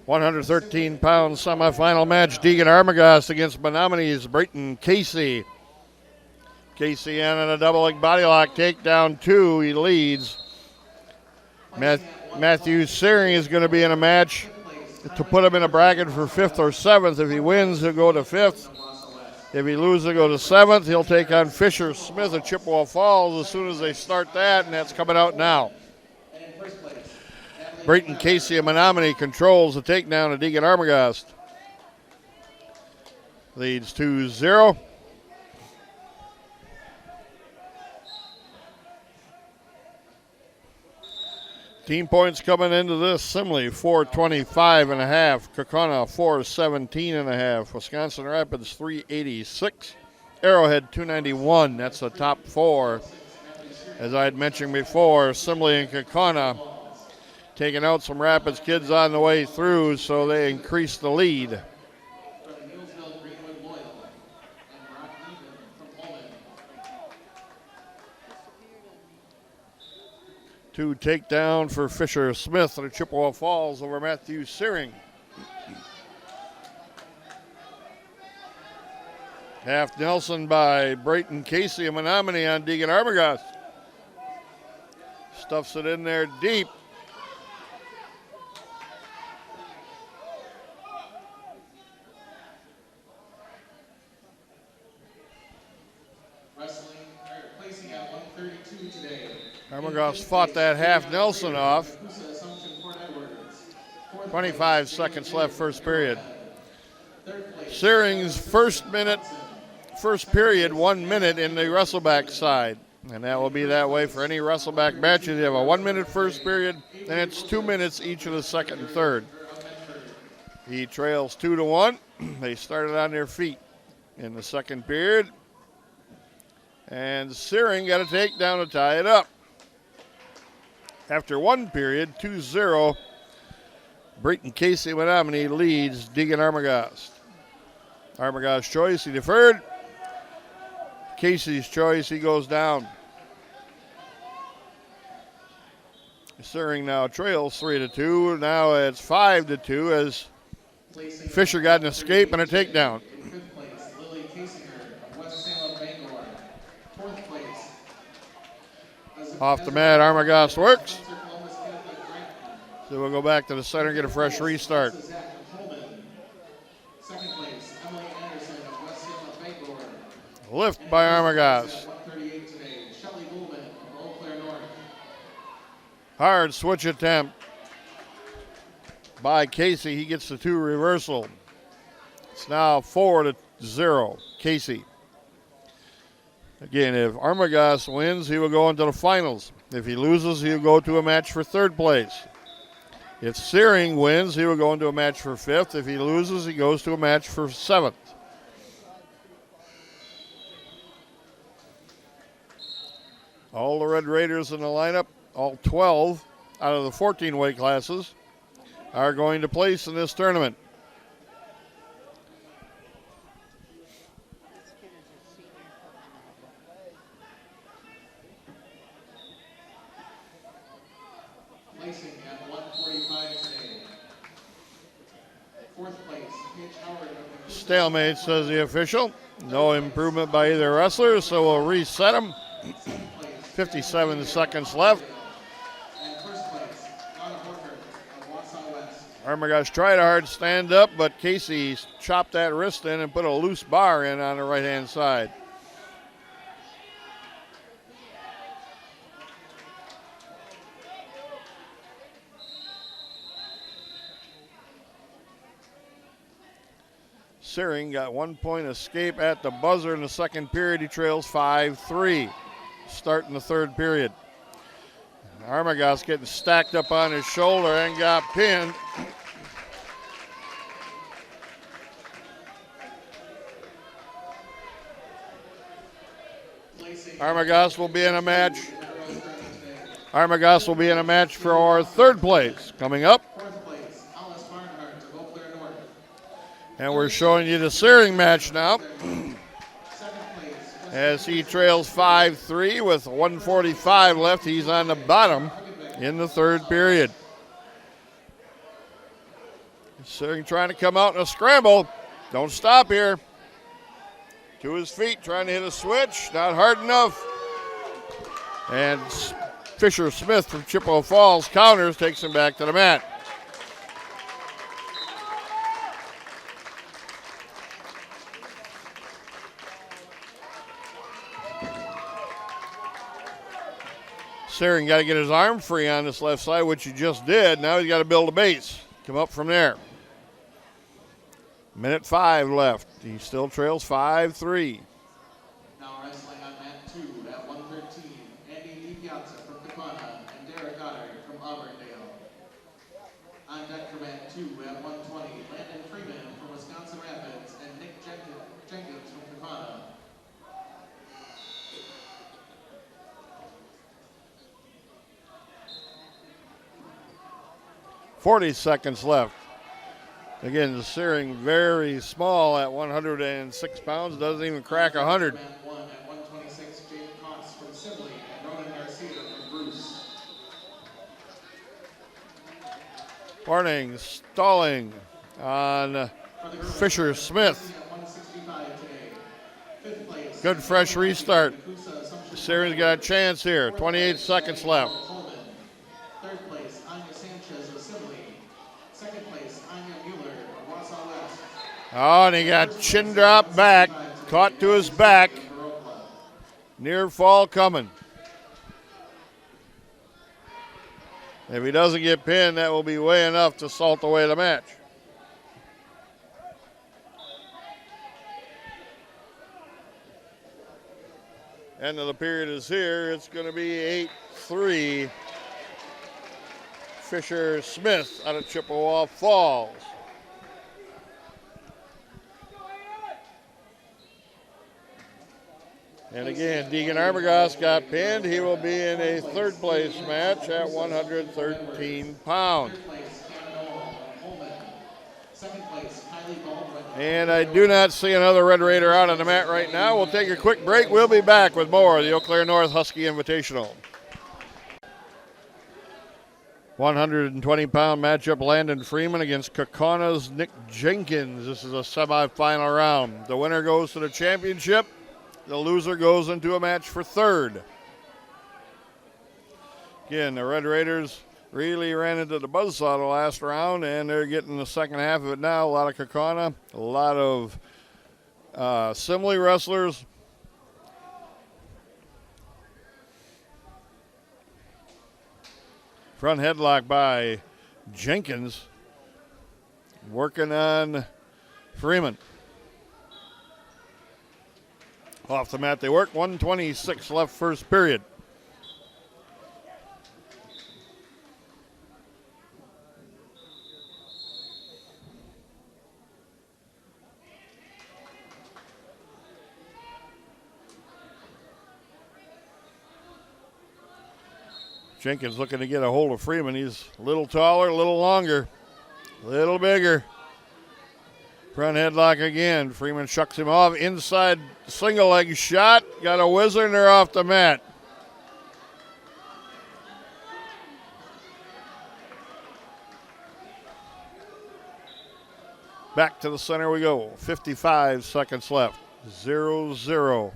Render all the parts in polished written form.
113-pound semifinal match, Deegan Armagost against Menominee's Brayton Casey. Casey in on a double leg body lock, takedown 2, he leads. Matthew Searing is going to be in a match to put him in a bracket for 5th or 7th. If he wins, he'll go to 5th. If he loses, he'll go to 7th. He'll take on Fisher Smith of Chippewa Falls as soon as they start that, and that's coming out now. Brayton Casey of Menominee controls the takedown of Deegan Armagost. Leads 2-0. Team points coming into this: Simley 425.5, Kaukauna 417.5, Wisconsin Rapids 386, Arrowhead 291. That's the top 4. As I had mentioned before, Simley and Kaukauna taking out some Rapids kids on the way through, so they increase the lead. Two takedown for Fisher Smith of Chippewa Falls over Matthew Searing. Half Nelson by Brayton Casey of Menominee on Deegan Armagost. Stuffs it in there deep. Armagost fought that half Nelson off. 25 seconds left, first period. Searing's first period, 1 minute in the wrestleback side. And that will be that way for any wrestleback matches. You have a 1 minute first period, and it's 2 minutes each of the second and third. He trails 2-1. They started on their feet in the second period. And Searing got a takedown to tie it up. After 1 period, 2-0, Brayton Casey Menominee leads Deegan Armagost. Armagost's choice, he deferred. Casey's choice, he goes down. Searing now trails 3-2. Now it's 5-2 as Fisher got an escape and a takedown. Off the mat, Armagost works. So we'll go back to the center and get a fresh restart. Lift by Armagost. Hard switch attempt by Casey. He gets the 2 reversal. It's now 4-0, Casey. Again, if Armagost wins, he will go into the finals. If he loses, he'll go to a match for 3rd place. If Searing wins, he will go into a match for 5th. If he loses, he goes to a match for 7th. All the Red Raiders in the lineup, all 12 out of the 14 weight classes, are going to place in this tournament. Placing at 145 today. 4th place, Mitch Howard. Stalemate, says the official. No improvement by either wrestler, so we'll reset them. 57 seconds left. And 1st place, Donna Horker of Wausau West. Armagost tried a hard stand up, but Casey chopped that wrist in and put a loose bar in on the right-hand side. Searing got 1 point escape at the buzzer in the second period. He trails 5-3. Starting the 3rd period. Armagost getting stacked up on his shoulder and got pinned. Armagost will be in a match. Armagost will be in a match for our 3rd place coming up. And we're showing you the Searing match now. As he trails 5-3 with 1:45 left. He's on the bottom in the 3rd period. Searing trying to come out in a scramble. Don't stop here. To his feet, trying to hit a switch. Not hard enough. And Fisher Smith from Chippewa Falls counters, takes him back to the mat. Searing got to get his arm free on this left side, which he just did. Now he's got to build a base. Come up from there. Minute 5 left. He still trails 5-3. Now wrestling on mat 2 at 113, Andy DiPiazza from Tacona and Derek Goddard from Auburndale. On deck for mat 2 at 120, Landon Freeman from Wisconsin Rapids and Nick Jenkins from Tacona. .40 seconds left. Again, Searing very small at 106 pounds, doesn't even crack 100. Mat 1 at 126, Jake Cox from Sibley and Ronan Garcia from Bruce. Warning, stalling on Fisher Smith. Good fresh restart. Searing's got a chance here. 28 seconds left. Third place, Anya Sanchez of Sibley. Second place, Anya Mueller of Wausau West. Oh, and he got chin drop back, caught to his back. Near fall coming. If he doesn't get pinned, that will be way enough to salt away the match. End of the period is here. It's going to be 8-3. Fisher Smith out of Chippewa Falls. And again, Deegan Arbogast got pinned. He will be in a third place match at 113 pounds. And I do not see another Red Raider out on the mat right now. We'll take a quick break. We'll be back with more of the Eau Claire North Husky Invitational. 120-pound matchup, Landon Freeman against Kaukauna Nick Jenkins. This is a semifinal round. The winner goes to the championship. The loser goes into a match for third. Again, the Red Raiders really ran into the buzzsaw the last round, and they're getting the second half of it now. A lot of Kaukauna, a lot of Simley wrestlers. Front headlock by Jenkins, working on Freeman. Off the mat they work. 1:26 left first period. Jenkins looking to get a hold of Freeman. He's a little taller, a little longer, a little bigger. Front headlock again. Freeman shucks him off. Inside single leg shot. Got a whizzer and they're off the mat. Back to the center we go. 55 seconds left. 0-0.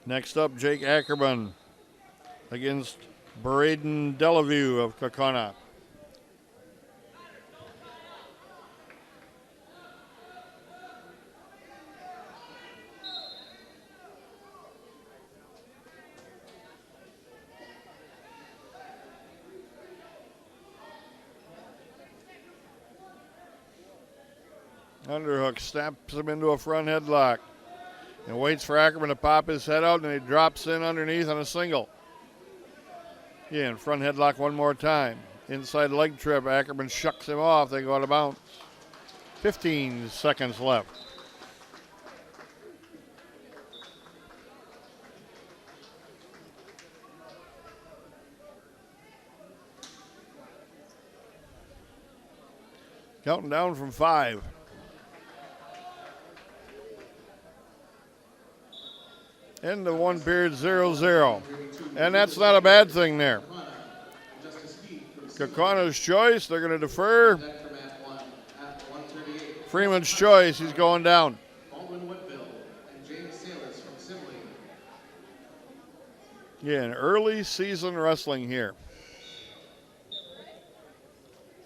Next up, Jake Ackerman against Braden Delavue of Kaukauna. Underhook snaps him into a front headlock and waits for Ackerman to pop his head out, and he drops in underneath on a single. Again, front headlock one more time. Inside leg trip, Ackerman shucks him off. They go out of bounds. 15 seconds left. Counting down from 5. End of one period, 0-0. And that's not a bad thing there. Kaukana's choice, they're going to defer. Freeman's choice. He's going down. Baldwin Woodville and James Sailors from Sibley. Yeah, early season wrestling here.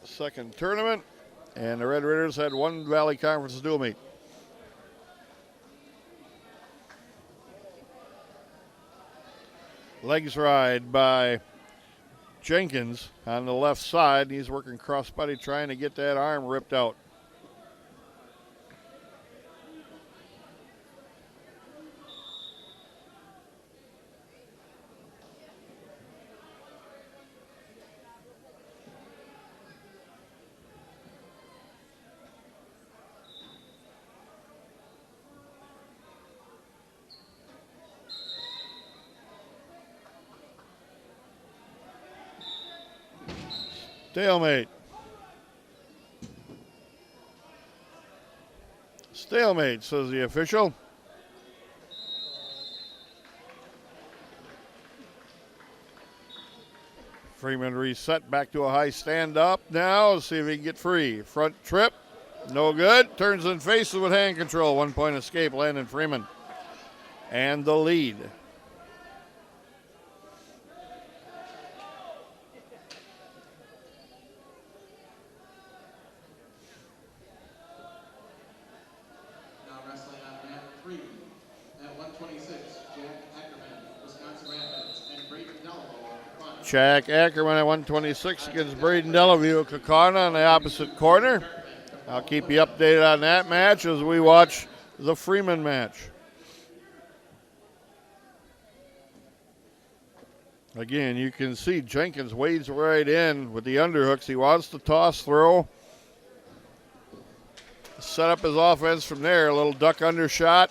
Second tournament, and the Red Raiders had one Valley Conference dual meet. Legs ride by Jenkins on the left side. He's working crossbody trying to get that arm ripped out. Stalemate. Stalemate, says the official. Freeman reset back to a high stand up now. See if he can get free. Front trip, no good. Turns and faces with hand control. 1 point escape, Landon Freeman. And the lead. Jack Ackerman at 126 against Braden Delavue Kakana on the opposite corner. I'll keep you updated on that match as we watch the Freeman match. Again, you can see Jenkins wades right in with the underhooks. He wants to toss throw. Set up his offense from there. A little duck undershot.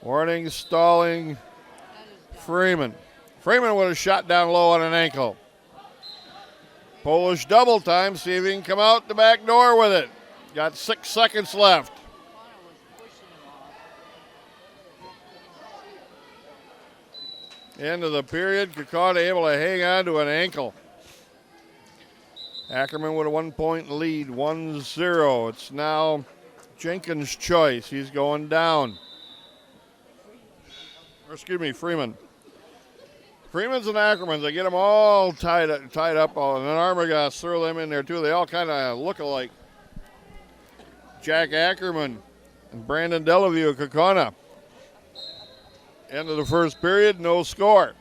Warning, stalling, Freeman. Freeman would have shot down low on an ankle. Polish double time, see if he can come out the back door with it. Got 6 seconds left. End of the period, Kakana able to hang on to an ankle. Ackerman with a 1 point lead, 1-0. It's now Jenkins' choice. He's going down. Freeman. Freeman's and Ackerman's, they get them all tied up, and then Armagas throw them in there too. They all kind of look alike. Jack Ackerman and Brandon Delavue of Kakana. End of the first period, no score.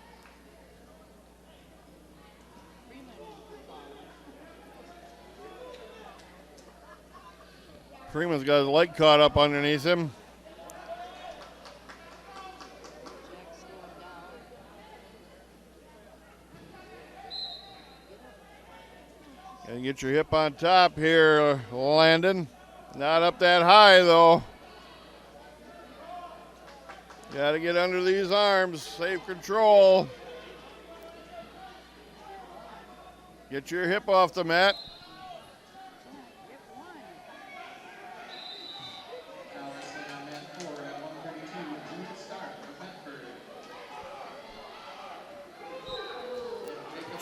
Freeman's got his leg caught up underneath him. And get your hip on top here, Landon. Not up that high, though. Got to get under these arms. Save control. Get your hip off the mat.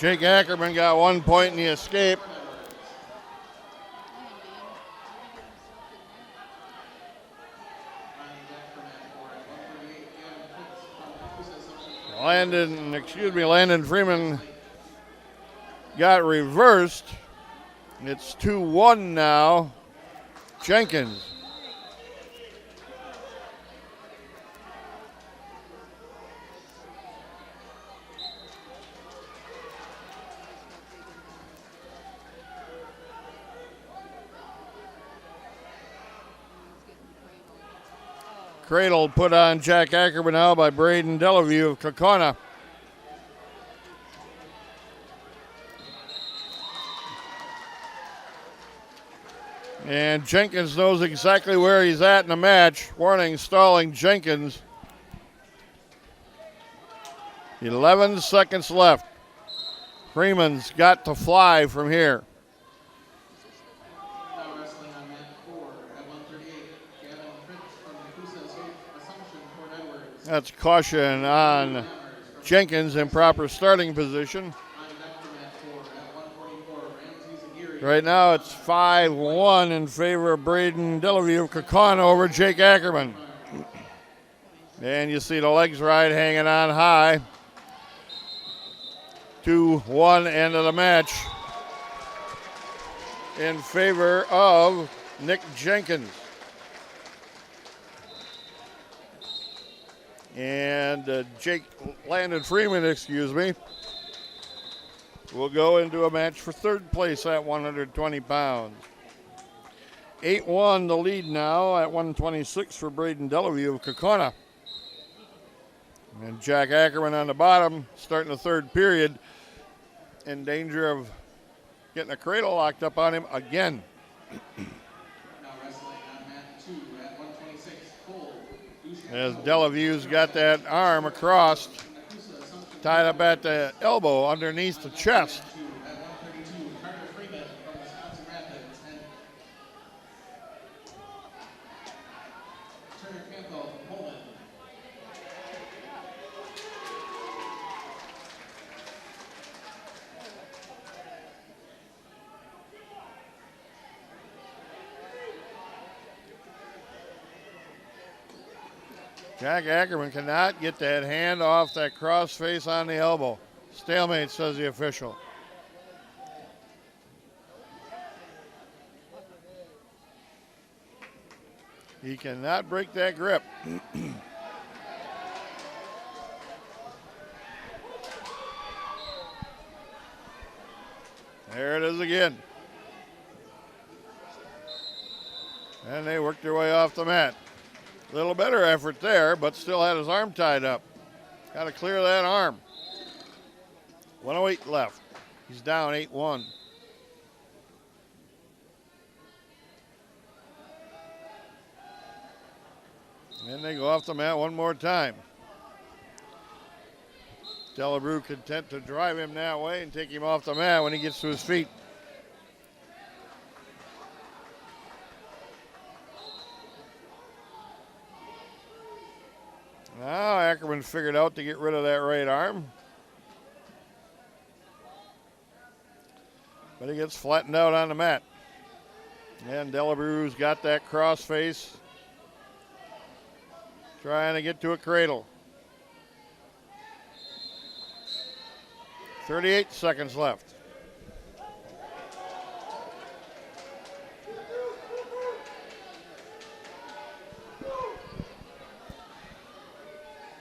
Jake Ackerman got 1 point in the escape. Landon Freeman got reversed. It's 2-1 now. Jenkins. Cradle put on Jack Ackerman now by Braden Delavue of Kakana. And Jenkins knows exactly where he's at in the match. Warning, stalling Jenkins. 11 seconds left. Freeman's got to fly from here. That's caution on Jenkins in proper starting position. Right now it's 5-1 in favor of Braden Delavue of Kaukauna over Jake Ackerman. And you see the legs right hanging on high. 2-1 end of the match in favor of Nick Jenkins. And Landon Freeman, will go into a match for third place at 120 pounds. 8-1 the lead now at 126 for Braden Delavue of Kaukauna. And Jack Ackerman on the bottom, starting the third period, in danger of getting a cradle locked up on him again. As Delavue's got that arm across, tied up at the elbow underneath the chest. Jack Ackerman cannot get that hand off that cross face on the elbow. Stalemate, says the official. He cannot break that grip. There it is again. And they worked their way off the mat. A little better effort there, but still had his arm tied up. Got to clear that arm. 1:08 left. He's down 8-1. And they go off the mat one more time. Delabrew content to drive him that way and take him off the mat when he gets to his feet. Now Ackerman figured out to get rid of that right arm. But he gets flattened out on the mat. And Delabrew's got that cross face. Trying to get to a cradle. 38 seconds left.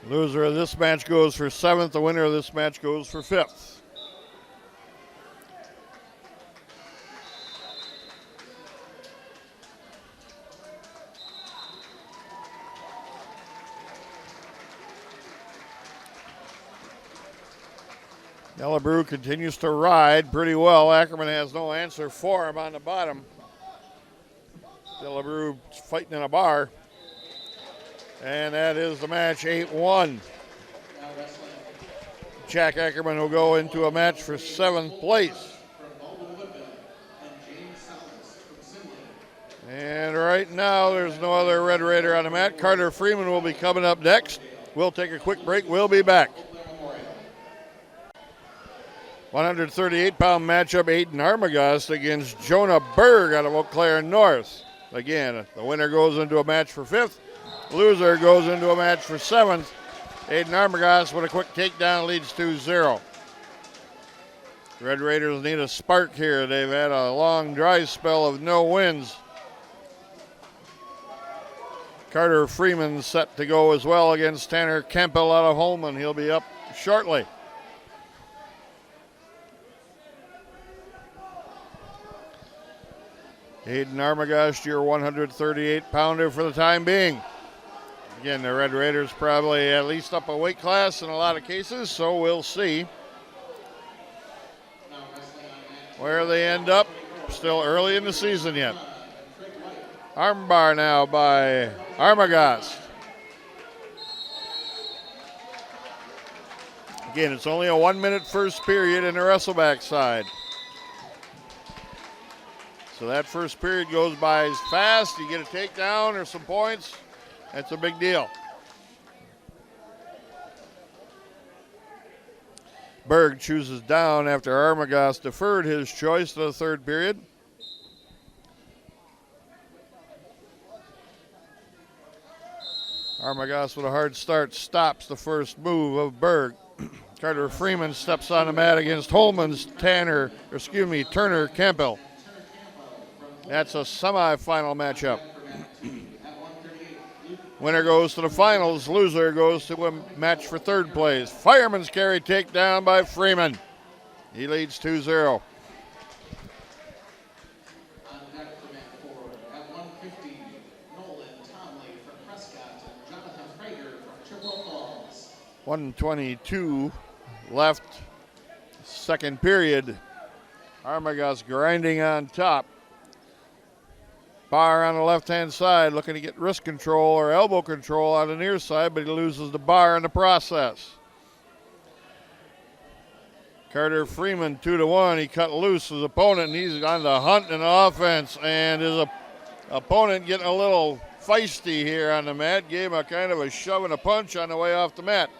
Loser of this match goes for 7th. The winner of this match goes for 5th. Delabrew continues to ride pretty well. Ackerman has no answer for him on the bottom. Delabrew fighting in a bar. And that is the match, 8-1. Jack Ackerman will go into a match for 7th place. And right now, there's no other Red Raider on the mat. Carter Freeman will be coming up next. We'll take a quick break. We'll be back. 138-pound matchup, Aiden Armagast against Jonah Berg out of Eau Claire North. Again, the winner goes into a match for 5th. Loser goes into a match for 7th. Aiden Armagast with a quick takedown leads 2-0. Red Raiders need a spark here. They've had a long dry spell of no wins. Carter Freeman set to go as well against Tanner Campbell out of Holman. He'll be up shortly. Aiden Armagast, your 138-pounder for the time being. Again, the Red Raiders probably at least up a weight class in a lot of cases, so we'll see where they end up. Still early in the season yet. Armbar now by Armagast. Again, it's only a 1-minute first period in the wrestleback side. So that first period goes by fast. You get a takedown or some points. That's a big deal. Berg chooses down after Armagast deferred his choice to the third period. Armagas with a hard start stops the first move of Berg. Carter Freeman steps on the mat against Holman's Turner Campbell. That's a semifinal matchup. Winner goes to the finals. Loser goes to a match for third place. Fireman's carry takedown by Freeman. He leads 2-0. On deck for mat 4 at 150, Nolan Tomley from Prescott and Jonathan Prager from Chippewa Falls. 1:22 left, second period. Armagas grinding on top. Bar on the left-hand side, looking to get wrist control or elbow control on the near side, but he loses the bar in the process. Carter Freeman 2-1. He cut loose his opponent, and he's on the hunt in offense. And his opponent getting a little feisty here on the mat. Gave him a kind of a shove and a punch on the way off the mat.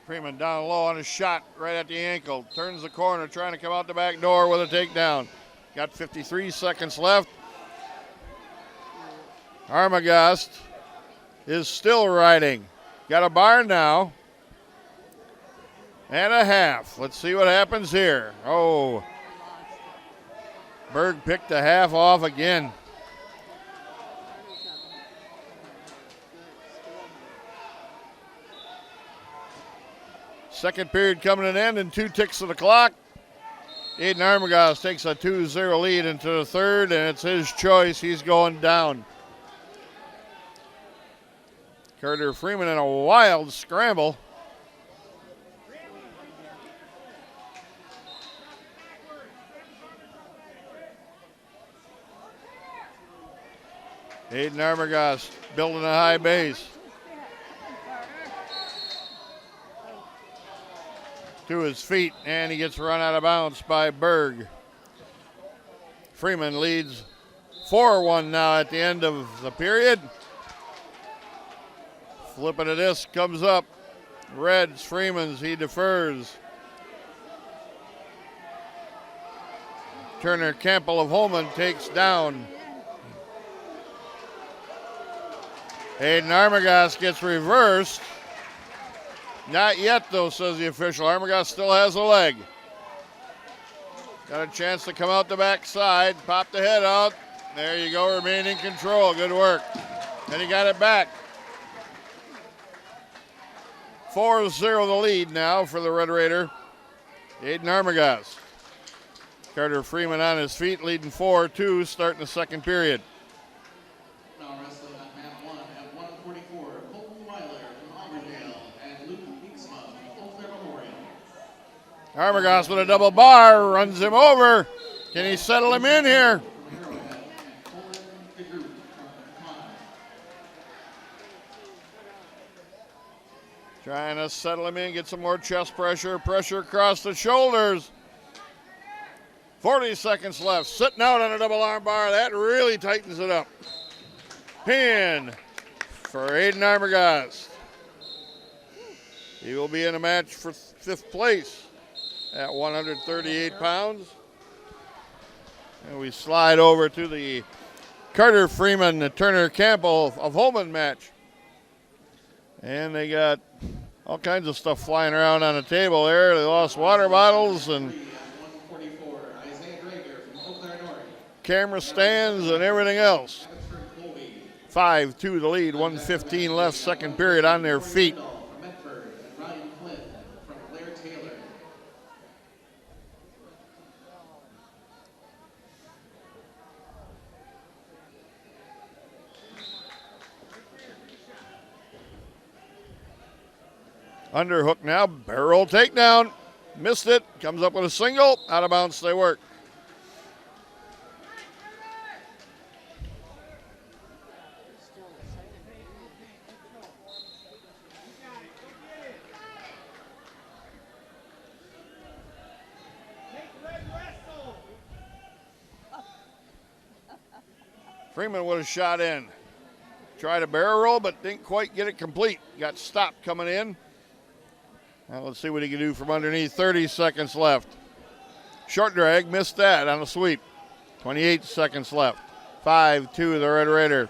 Freeman down low on a shot right at the ankle. Turns the corner, trying to come out the back door with a takedown. Got 53 seconds left. Armagast is still riding. Got a bar now. And a half. Let's see what happens here. Oh. Berg picked the half off again. Second period coming to an end and 2 ticks of the clock. Aiden Armagas takes a 2-0 lead into the third, and it's his choice. He's going down. Carter Freeman in a wild scramble. Aiden Armagas building a high base. To his feet, and he gets run out of bounds by Berg. Freeman leads 4-1 now at the end of the period. Flipping a disc comes up. Reds, Freeman's, he defers. Turner Campbell of Holman takes down. Aiden Armagas gets reversed. Not yet, though, says the official. Armagas still has a leg. Got a chance to come out the backside, pop the head out. There you go, remain in control. Good work. And he got it back. 4-0 the lead now for the Red Raider. Aiden Armagas. Carter Freeman on his feet, leading 4-2, starting the second period. Now wrestling on mat 1 at 144, Colton Weiler from Auburndale and Luke Beeksma from Oak Fair Memorial. Armagas with a double bar, runs him over. Can he settle him in here? Trying to settle him in, get some more chest pressure, pressure across the shoulders. 40 seconds left, sitting out on a double arm bar. That really tightens it up. Pin for Aiden Armagas. He will be in a match for 5th place at 138 pounds. And we slide over to the Carter Freeman, Turner Campbell of Holman match. And they got all kinds of stuff flying around on the table there. They lost water bottles and camera stands and everything else. 5-2 the lead, 1:15 left, second period on their feet. Underhook now, barrel takedown. Missed it, comes up with a single, out of bounds they work. Freeman with a shot in. Tried a barrel roll, but didn't quite get it complete. Got stopped coming in. Now let's see what he can do from underneath. 30 seconds left. Short drag, missed that on a sweep. 28 seconds left. 5-2 the Red Raider.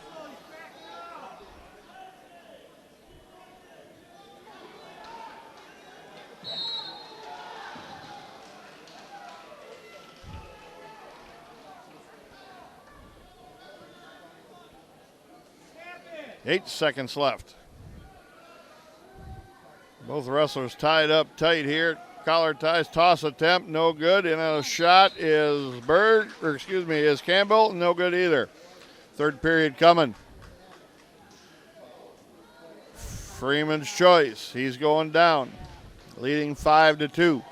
Eight seconds left. Both wrestlers tied up tight here. Collar ties, toss attempt, no good. And a shot is Campbell, no good either. Third period coming. Freeman's choice. He's going down, leading 5-2.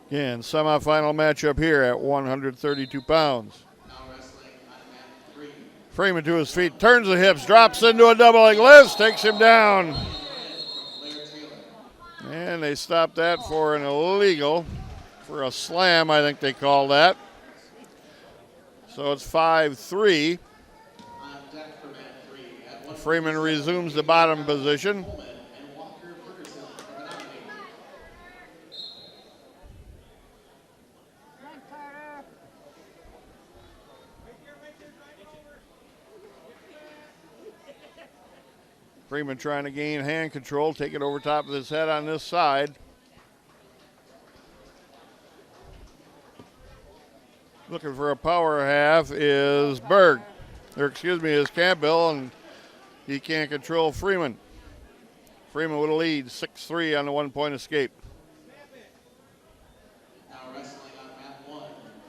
Again, semifinal matchup here at 132 pounds. Freeman to his feet, turns the hips, drops into a double leg lift, takes him down. And they stopped that for an illegal, for a slam, I think they call that. So it's 5-3. Freeman resumes the bottom position. Freeman trying to gain hand control, take it over top of his head on this side. Looking for a power half is is Campbell, and he can't control Freeman. Freeman with a lead, 6-3 on the 1-point escape. Now wrestling on mat 1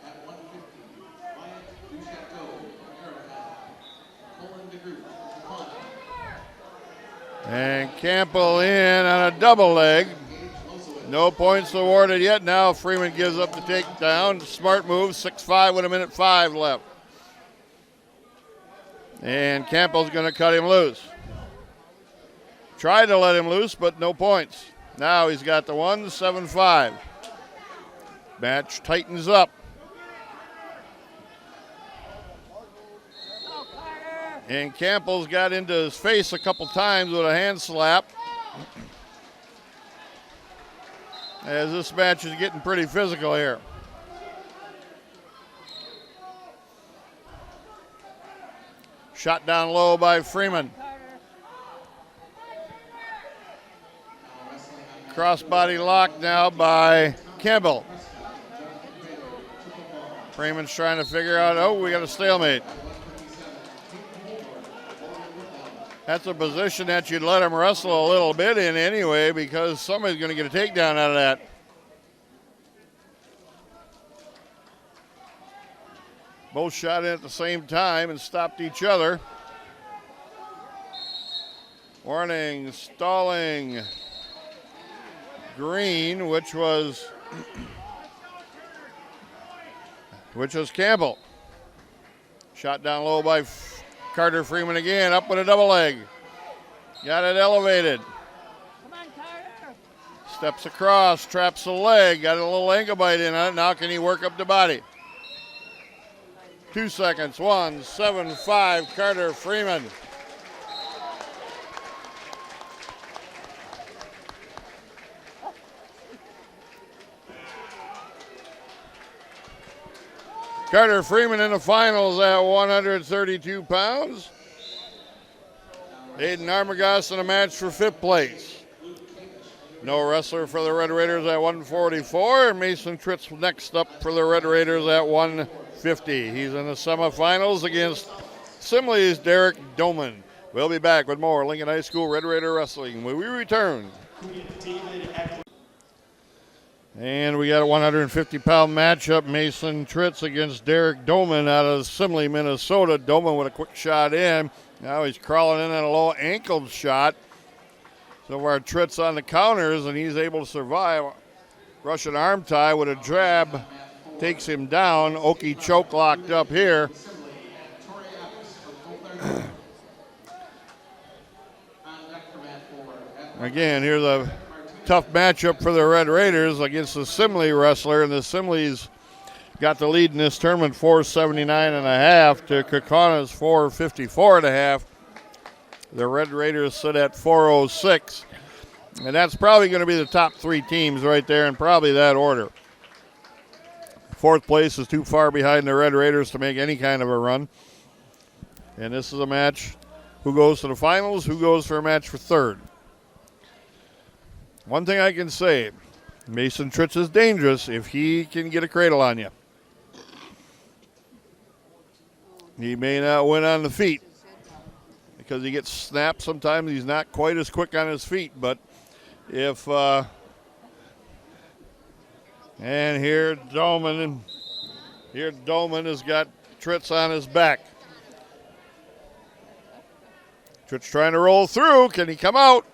at 150. And Campbell in on a double leg. No points awarded yet. Now Freeman gives up the takedown. Smart move, 6-5 with 1:05 left. And Campbell's going to cut him loose. Tried to let him loose, but no points. Now he's got the 7-5. Match tightens up. And Campbell's got into his face a couple times with a hand slap. As this match is getting pretty physical here. Shot down low by Freeman. Crossbody lock now by Campbell. Freeman's trying to figure out, we got a stalemate. That's a position that you'd let him wrestle a little bit in anyway, because somebody's going to get a takedown out of that. Both shot in at the same time and stopped each other. Warning, stalling green, which was Campbell. Shot down low by Carter Freeman again, up with a double leg. Got it elevated. Come on, Carter. Steps across, traps the leg, got a little ankle bite in on it. Now can he work up the body? 2 seconds, 7-5, Carter Freeman. Carter Freeman in the finals at 132 pounds. Aiden Armagost in a match for 5th place. No wrestler for the Red Raiders at 144. And Mason Tritz next up for the Red Raiders at 150. He's in the semifinals against Simley's Derek Doman. We'll be back with more Lincoln High School Red Raider Wrestling when we return. And we got a 150-pound matchup. Mason Tritz against Derek Doman out of Simley, Minnesota. Doman with a quick shot in. Now he's crawling in on a low ankle shot. So our Tritz on the counters, and he's able to survive. Russian arm tie with a jab takes him down. Oki choke locked up here. Again, here's a tough matchup for the Red Raiders against the Simley wrestler, and the Simleys got the lead in this tournament 479.5 to Kaukauna 454.5. The Red Raiders sit at 406, and that's probably going to be the top three teams right there in probably that order. Fourth place is too far behind the Red Raiders to make any kind of a run. And this is a match, who goes to the finals, who goes for a match for third. One thing I can say, Mason Tritz is dangerous if he can get a cradle on you. He may not win on the feet because he gets snapped sometimes. He's not quite as quick on his feet, but if, and here Doman has got Tritz on his back. Tritz trying to roll through. Can he come out?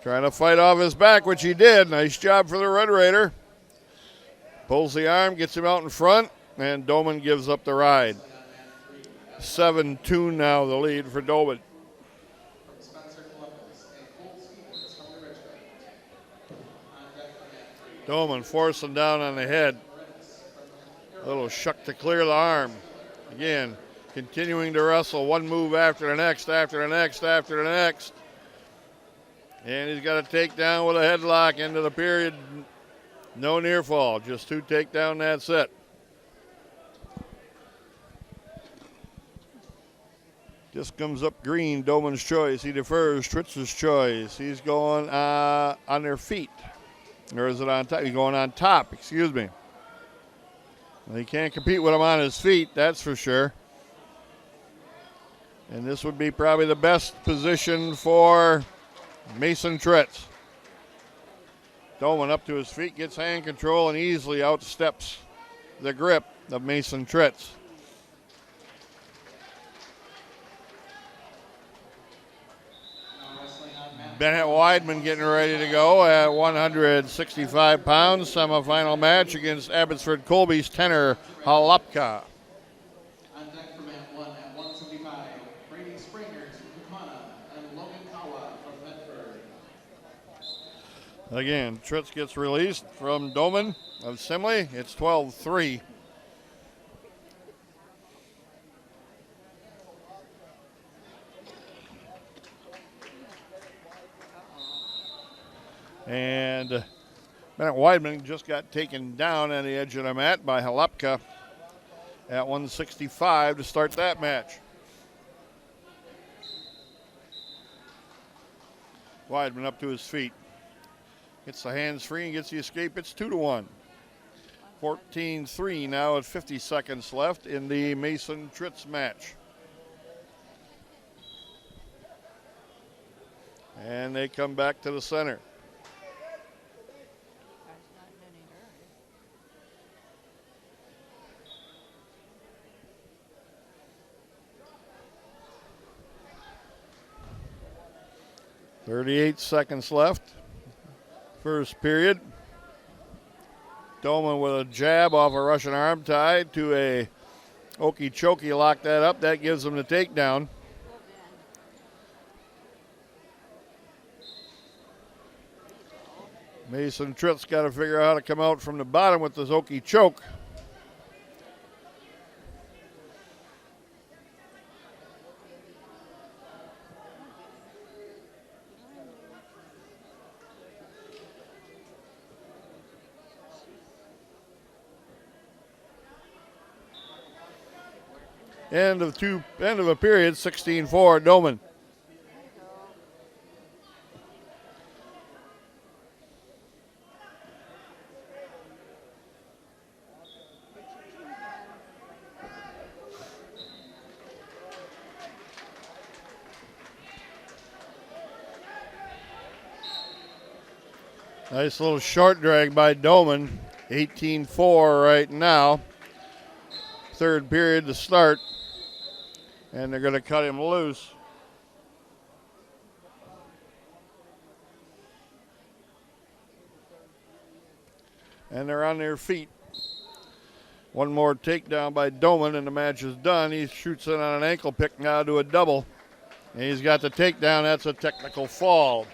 Trying to fight off his back, which he did. Nice job for the Red Raider. Pulls the arm, gets him out in front, and Doman gives up the ride. 7-2 now the lead for Doman. Doman forcing down on the head. A little shuck to clear the arm. Again, continuing to wrestle one move after the next, after the next, after the next. And he's got a takedown with a headlock into the period. No near fall, just 2 takedown, that's it. Just comes up green, Doman's choice. He defers, Tritz's choice. He's going on their feet. Or is it on top? He's going on top, excuse me. Well, he can't compete with him on his feet, that's for sure. And this would be probably the best position for Mason Tritz. Doman up to his feet, gets hand control, and easily outsteps the grip of Mason Tritz. Bennett Weidman getting ready to go at 165 pounds. Semifinal match against Abbotsford Colby's Tenor Halapka. On deck for mat 1 at 175, Brady Springers from Kaukauna and Logan Kawa from Bedford. Again, Tritz gets released from Doman of Simley. It's 12-3. And Bennett Weidman just got taken down on the edge of the mat by Halapka at 165 to start that match. Weidman up to his feet. Gets the hands free and gets the escape. It's 2-1. 14-3 now at 50 seconds left in the Mason Tritz match. And they come back to the center. .38 seconds left. First period. Doman with a jab off a Russian arm tie to a Okeechobee, lock that up. That gives him the takedown. Mason Tritz got to figure out how to come out from the bottom with this Okeechobee. End of a period, 16-4, Doman. Nice little short drag by Doman. 18-4 right now. Third period to start. And they're going to cut him loose. And they're on their feet. One more takedown by Doman and the match is done. He shoots in on an ankle pick now to a double. And he's got the takedown. That's a technical fall.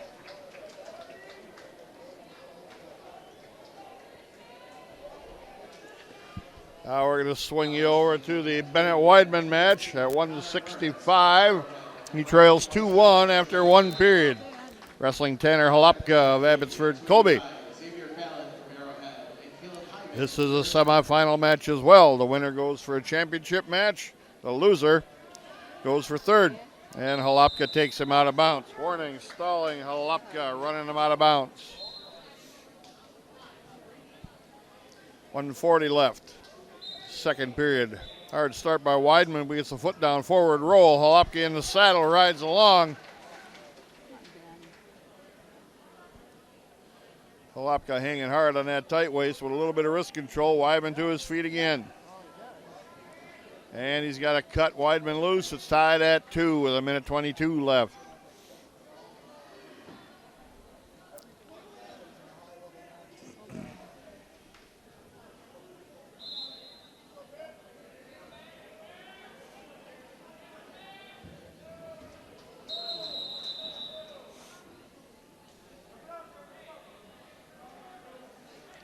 Now we're going to swing you over to the Bennett-Weidman match at 165. He trails 2-1 after one period. Wrestling Tanner Halapka of Abbotsford, Colby. This is a semifinal match as well. The winner goes for a championship match. The loser goes for third. And Halapka takes him out of bounds. Warning, stalling, Halapka running him out of bounds. 1:40 left. Second period. Hard start by Weidman, but gets a foot down, forward roll. Halapka in the saddle, rides along. Halapka hanging hard on that tight waist with a little bit of wrist control. Weidman to his feet again. And he's got to cut Weidman loose. It's tied at 2 with 1:22 left.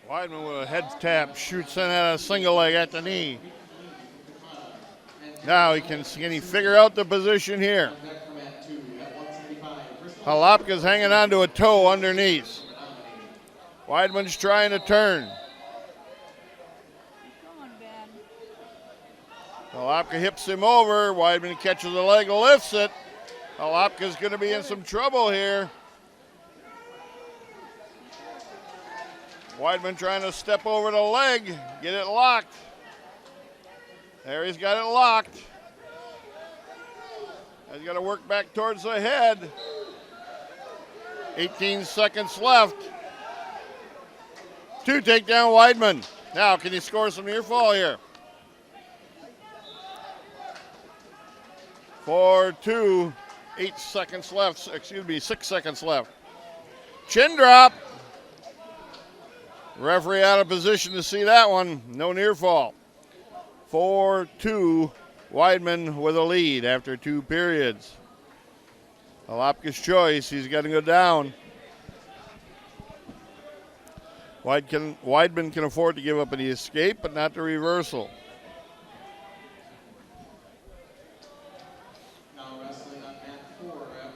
Weidman with a head tap, shoots in at a single leg at the knee. Now can he figure out the position here? Halapka's hanging on to a toe underneath. Weidman's trying to turn. Halapka hips him over. Weidman catches the leg, lifts it. Halapka's going to be in some trouble here. Weidman trying to step over the leg, get it locked. There, he's got it locked. He's got to work back towards the head. 18 seconds left. 2 takedown Weidman. Now, can he score some near fall here? 4-2, 8 seconds left. 6 seconds left. Chin drop. Referee out of position to see that one. No near fall. 4-2, Weidman with a lead after 2 periods. Halapka's choice. He's got to go down. Weidman can afford to give up the escape, but not the reversal.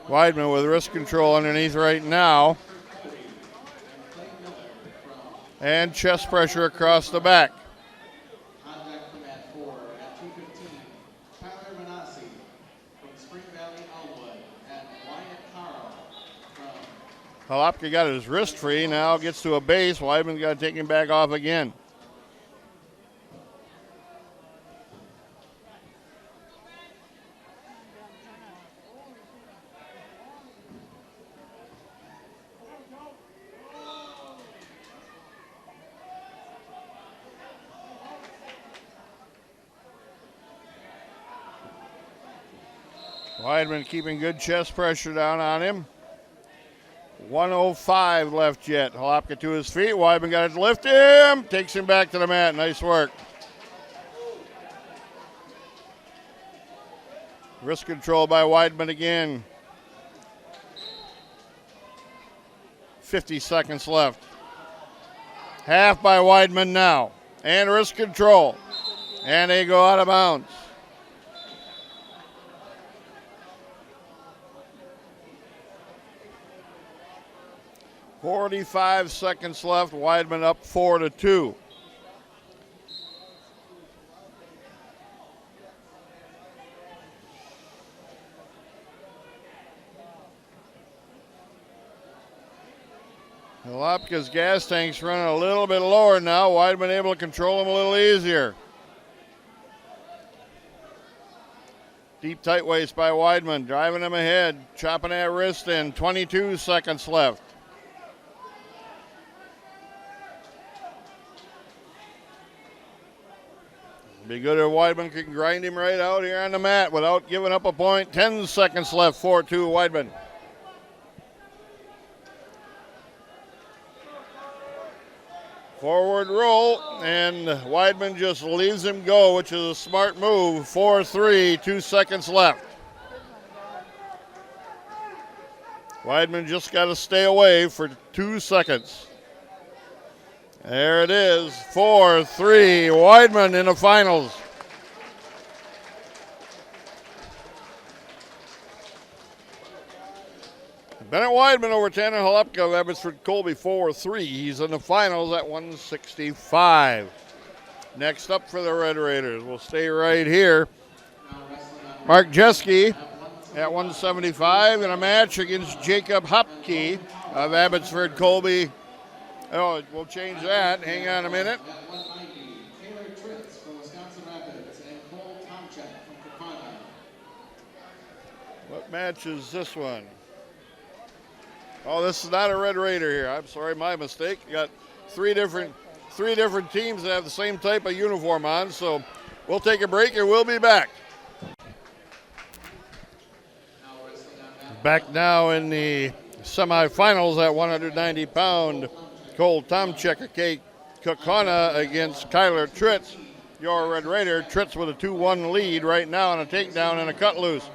Weidman with wrist control underneath right now. And chest pressure across the back. Contact from mat 4 at 2:15. Tyler Manassi from Spring Valley, Elmwood, and Wyatt Carl from. Halapka got his wrist free, now gets to a base. Weidman's got to take him back off again. Weidman keeping good chest pressure down on him. 1:05 left yet. Halapka to his feet. Weidman got to lift him. Takes him back to the mat. Nice work. Wrist control by Weidman again. 50 seconds left. Half by Weidman now. And wrist control. And they go out of bounds. 45 seconds left. Weidman up 4-2. Halapka's gas tank's running a little bit lower now. Weidman able to control him a little easier. Deep tight waist by Weidman, driving him ahead, chopping that wrist in. 22 seconds left. Be good if Weidman can grind him right out here on the mat without giving up a point. 10 seconds left, 4-2 Weidman. Forward roll, and Weidman just leaves him go, which is a smart move. 4-3, 2 seconds left. Weidman just got to stay away for 2 seconds. There it is, 4-3, Weidman in the finals. Bennett Weidman over Tanner Halepka of Abbotsford Colby, 4-3. He's in the finals at 165. Next up for the Red Raiders, we'll stay right here. Mark Jeske at 175 in a match against Jacob Hupke of Abbotsford Colby. Oh, we'll change that. Hang on a minute. What match is this one? Oh, this is not a Red Raider here. I'm sorry, my mistake. You got three different teams that have the same type of uniform on. So we'll take a break and we'll be back. Back now in the semifinals at 190-pound. Cole Tomczyk of Kate Kokona against Kyler Tritz. Your Red Raider. Tritz with a 2-1 lead right now on a takedown and a cut loose.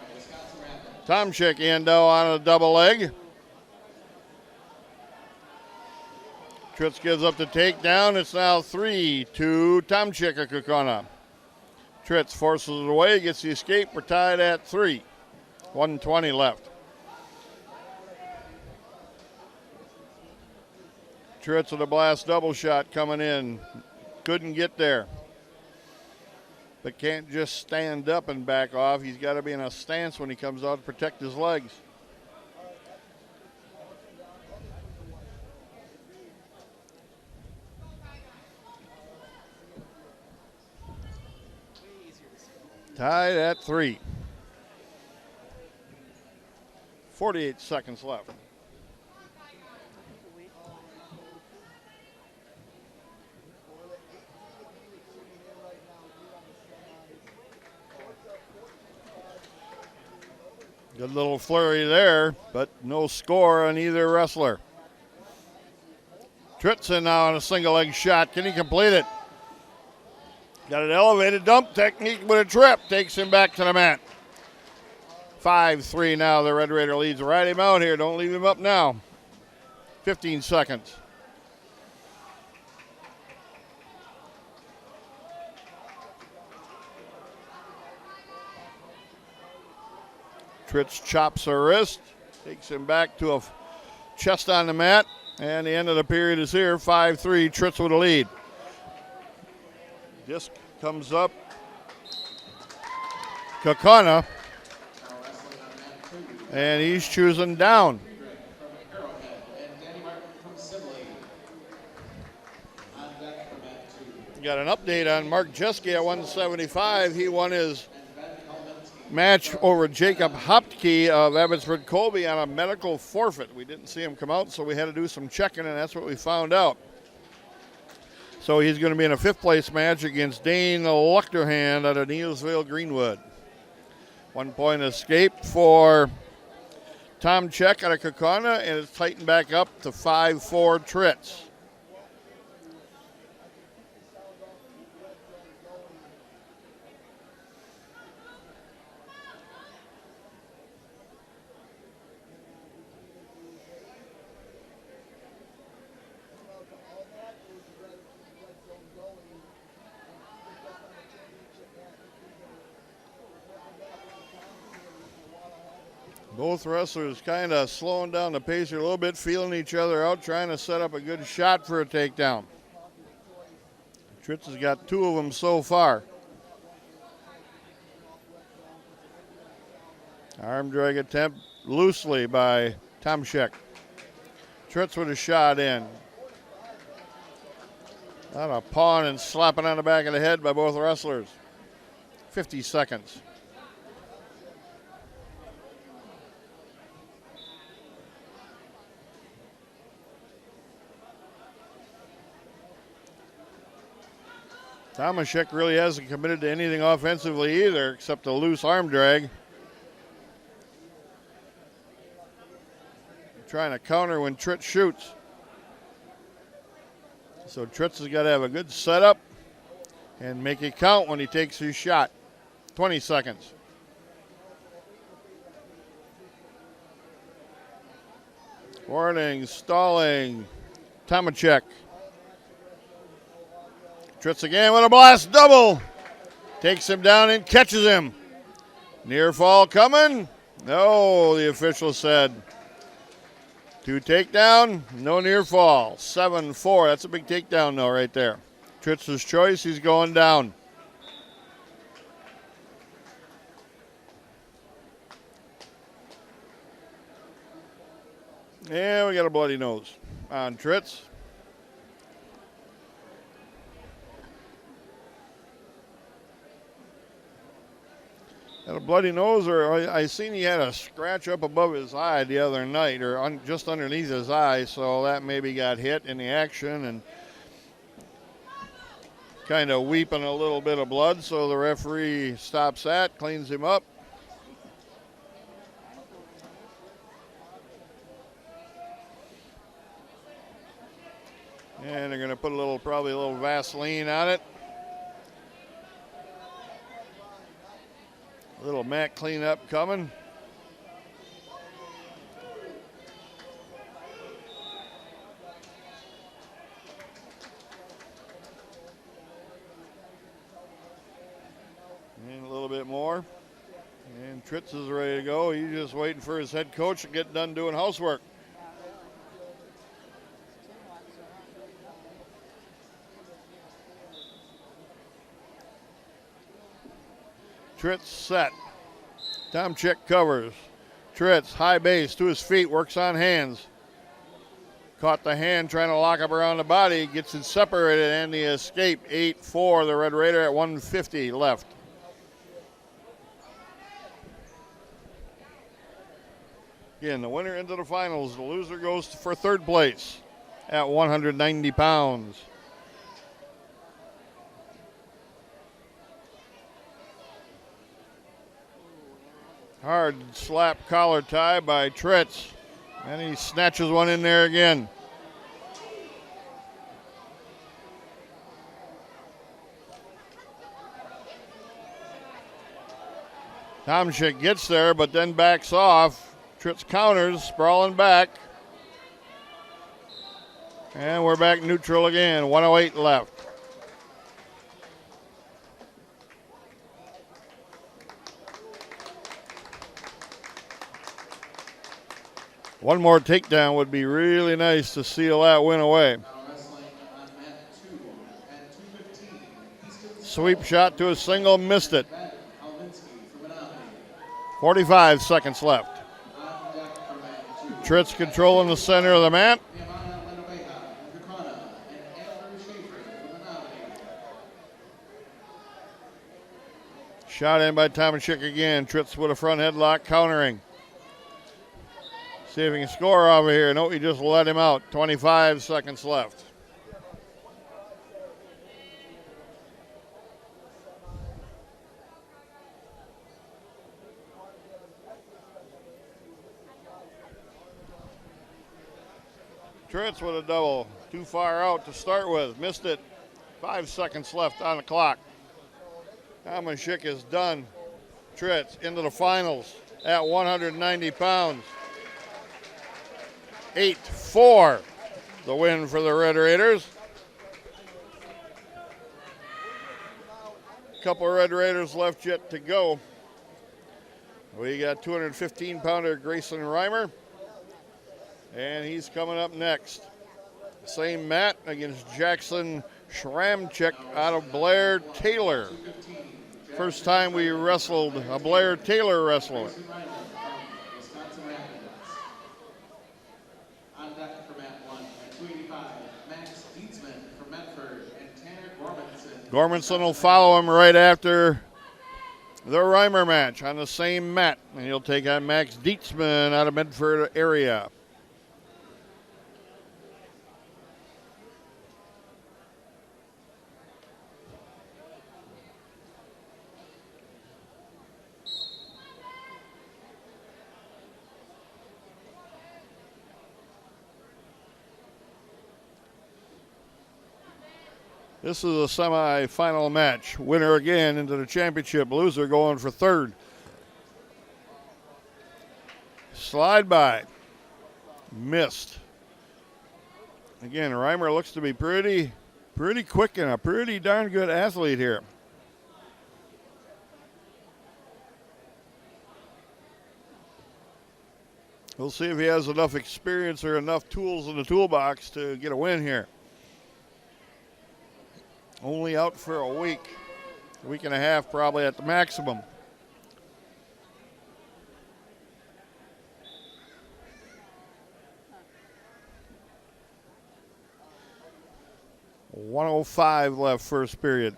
Tomczyk Endo on a double leg. Tritz gives up the takedown. It's now 3-2 Tomczyk of Kokona. Tritz forces it away, gets the escape. We're tied at 3. 1:20 left. Tritz with a blast double shot coming in. Couldn't get there. But can't just stand up and back off. He's got to be in a stance when he comes out to protect his legs. Tied at 3. 48 seconds left. Good little flurry there, but no score on either wrestler. Tritzen now on a single leg shot. Can he complete it? Got an elevated dump technique with a trip. Takes him back to the mat. 5-3 now. The Red Raider leads. Ride him out here. Don't leave him up now. 15 seconds. Tritz chops her wrist. Takes him back to a chest on the mat. And the end of the period is here. 5-3. Tritz with a lead. Disc comes up. Kokona. And he's choosing down. Got an update on Mark Jeske at 175. He won his match over Jacob Hopke of Abbotsford Colby on a medical forfeit. We didn't see him come out, so we had to do some checking, and that's what we found out. So he's going to be in a 5th place match against Dane Luchterhand out of Neilsville Greenwood. 1 point escape for Tomczyk out of Kokona, and it's tightened back up to 5-4 Tritz. Both wrestlers kind of slowing down the pace here a little bit, feeling each other out, trying to set up a good shot for a takedown. Tritz has got 2 of them so far. Arm drag attempt loosely by Tomczyk. Tritz with a shot in. Not a pawn and slapping on the back of the head by both wrestlers. 50 seconds. Tomczyk really hasn't committed to anything offensively either except a loose arm drag. Trying to counter when Tritz shoots. So Tritz has got to have a good setup and make it count when he takes his shot. 20 seconds. Warning, stalling. Tomczyk. Tritz again with a blast double. Takes him down and catches him. Near fall coming. No, the official said. 2 takedown, no near fall. 7-4. That's a big takedown, though, right there. Tritz's choice. He's going down. Yeah, we got a bloody nose on Tritz. Had a bloody nose, or I seen he had a scratch up above his eye the other night, or just underneath his eye, so that maybe got hit in the action and kind of weeping a little bit of blood, so the referee stops that, cleans him up. And they're going to put probably a little Vaseline on it. A little mat cleanup coming. And a little bit more. And Tritz is ready to go. He's just waiting for his head coach to get done doing housework. Tritz set. Tomczyk covers. Tritz, high base to his feet, works on hands. Caught the hand trying to lock up around the body, gets it separated, and the escape. 8-4, the Red Raider at 150 left. Again, the winner into the finals. The loser goes for third place at 190 pounds. Hard slap collar tie by Tritz. And he snatches one in there again. Tomczyk gets there, but then backs off. Tritz counters, sprawling back. And we're back neutral again. 108 left. One more takedown would be really nice to seal that win away. Sweep shot to a single, missed it. 45 seconds left. Tritz controlling the center of the mat. Shot in by Tomczyk again. Tritz with a front headlock countering. See if he can score over here. No, he just let him out. 25 seconds left. Tritz with a double. Too far out to start with. Missed it. 5 seconds left on the clock. Tomczyk is done. Tritz into the finals at 190 pounds. 8-4, the win for the Red Raiders. Couple Red Raiders left yet to go. We got 215-pounder Grayson Reimer, and he's coming up next. Same mat against Jackson Schramczyk out of Blair Taylor. First time we wrestled a Blair Taylor wrestler. Gormanson will follow him right after the Reimer match on the same mat. And he'll take on Max Dietzman out of Medford area. This is a semi-final match. Winner again into the championship. Loser going for third. Slide by. Missed. Again, Reimer looks to be pretty Pretty quick and a pretty darn good athlete here. We'll see if he has enough experience or enough tools in the toolbox to get a win here. Only out for a week and a half probably at the maximum. .105 left first period.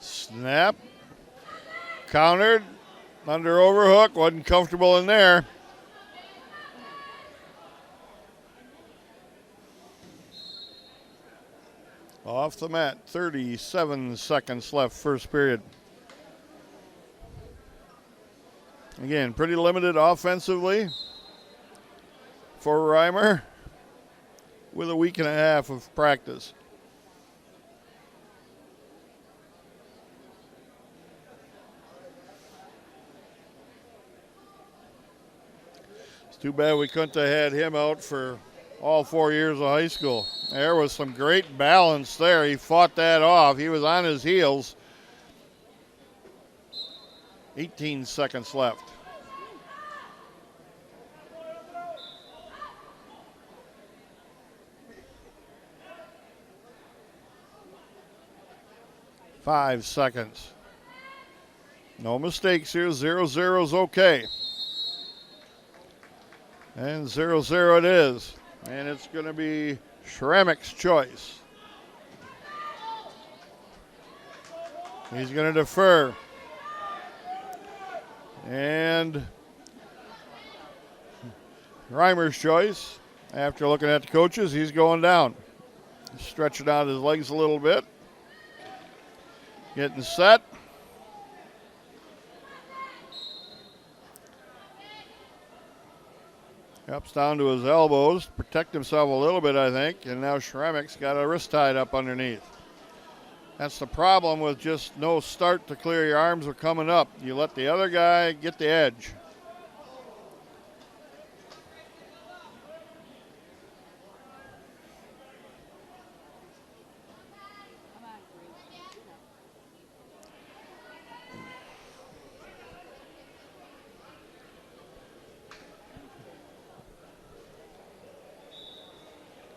Snap. Countered. Under overhook. Wasn't comfortable in there. Off the mat. 37 seconds left first period. Again, pretty limited offensively for Reimer with a week and a half of practice. Too bad we couldn't have had him out for all 4 years of high school. There was some great balance there. He fought that off. He was on his heels. 18 seconds left. Five seconds. No mistakes here. 0-0 is okay. And 0-0 it is. And it's going to be Schrammick's choice. He's going to defer. And Reimer's choice. After looking at the coaches, he's going down. Stretching out his legs a little bit. Getting set. Ups down to his elbows, protect himself a little bit, I think, and now Schrammick's got a wrist tied up underneath. That's the problem with just no start to clear. Your arms are coming up. You let the other guy get the edge.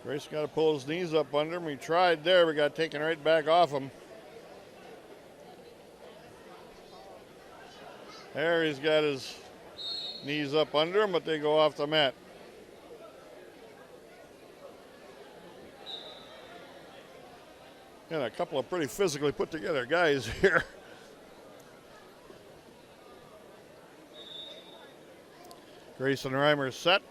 Grace got to pull his knees up under him. He tried there, but got taken right back off him. There he's got his knees up under him, but they go off the mat. And a couple of pretty physically put together guys here. Grayson Reimer set.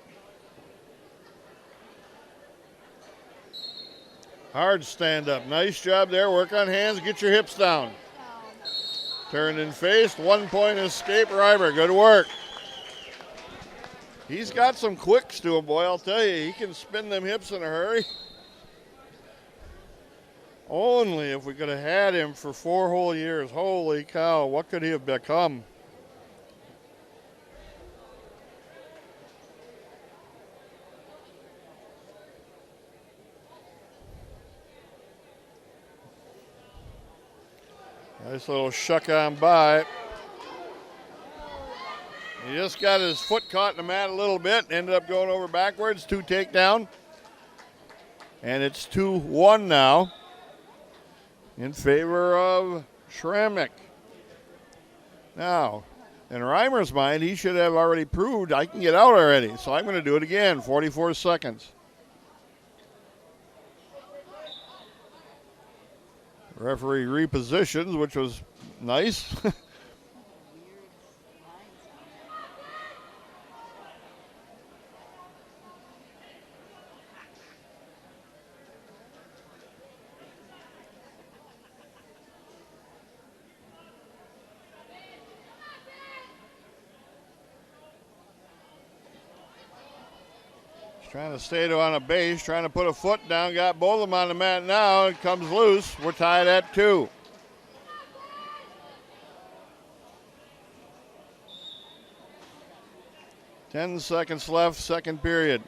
Hard stand up. Nice job there. Work on hands. Get your hips down. Turned and faced. 1 point escape. Reimer. Good work. He's got some quicks to him, boy. I'll tell you. He can spin them hips in a hurry. Only if we could have had him for 4 whole years. Holy cow. What could he have become? Nice little shuck on by. He just got his foot caught in the mat a little bit. Ended up going over backwards. 2 takedown. And it's 2-1 now in favor of Schrammick. Now, in Reimer's mind, he should have already proved I can get out already. So I'm going to do it again. 44 seconds. Referee repositions, which was nice. Trying to stay on a base, trying to put a foot down, got both of them on the mat now. It comes loose. We're tied at 2. Ten seconds left, second period.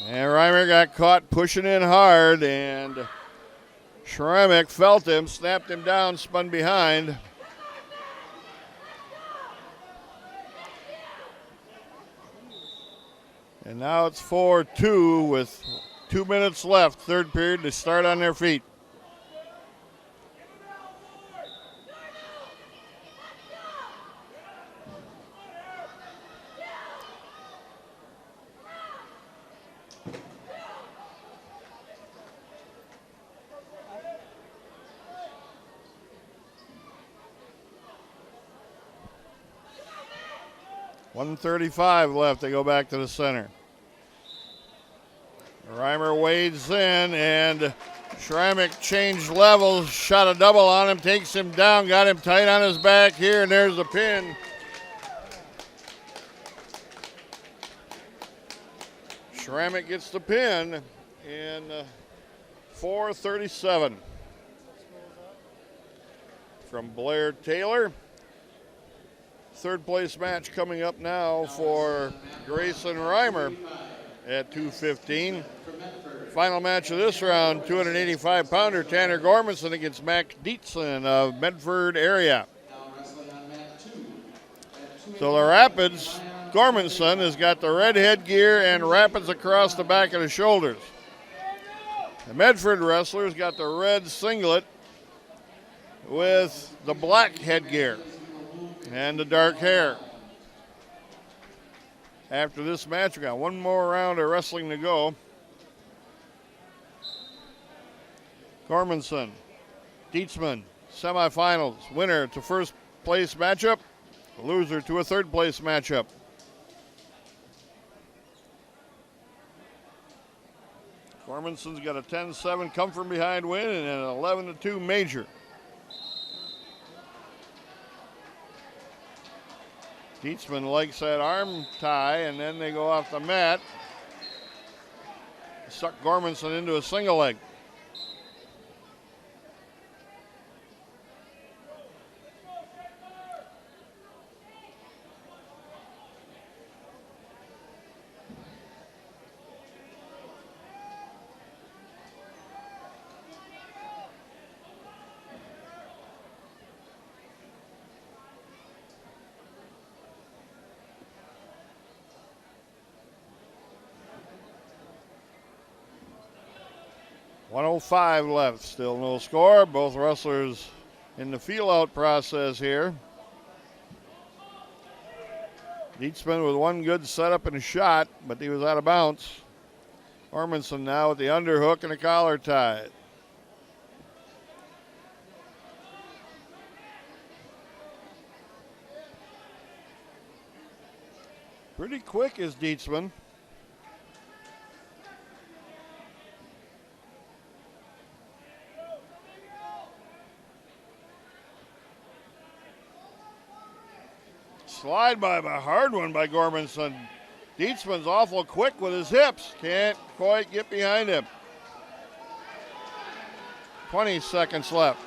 And Reimer got caught pushing in hard, and Schremek felt him, snapped him down, spun behind. And now it's 4-2 with 2 minutes left, third period, to start on their feet. .135 left. They go back to the center. Reimer wades in, and Schremek changed levels, shot a double on him, takes him down, got him tight on his back here, and there's the pin. Schremek gets the pin in 4:37 from Blair Taylor. Third place match coming up now for Grayson Reimer at 2:15. Final match of this round, 285-pounder Tanner Gormanson against Max Dietzen of Medford area. So the Rapids, Gormanson has got the red headgear and Rapids across the back of the shoulders. The Medford wrestler's got the red singlet with the black headgear and the dark hair. After this match, we got one more round of wrestling to go. Gormanson, Dietzman, semifinals, winner to first place matchup, loser to a third place matchup. Gormanson's got a 10-7 come from behind win and an 11-2 major. Dietzman likes that arm tie, and then they go off the mat. Suck Gormanson into a single leg. .105 left, still no score. Both wrestlers in the feel-out process here. Dietzman with one good setup and a shot, but he was out of bounds. Gormanson now with the underhook and a collar tie. Pretty quick is Dietzman. Slide by a hard one by Gormanson. Dietzman's awful quick with his hips. Can't quite get behind him. 20 seconds left.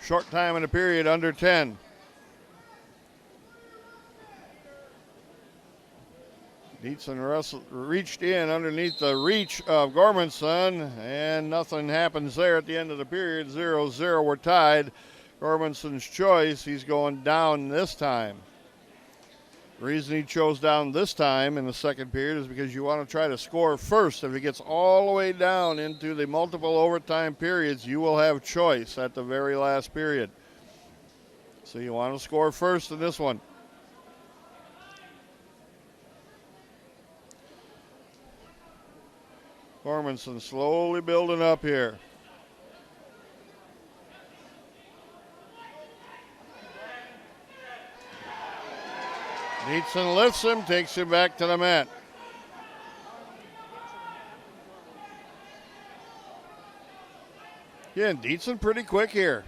Short time in the period, under 10. Dietzman reached in underneath the reach of Gormanson, and nothing happens there at the end of the period. 0-0, we're tied. Gormanson's choice, he's going down this time. The reason he chose down this time in the second period is because you want to try to score first. If it gets all the way down into the multiple overtime periods, you will have choice at the very last period. So you want to score first in this one. Gormanson slowly building up here. Dietzen lifts him, takes him back to the mat. Again, Dietzen pretty quick here.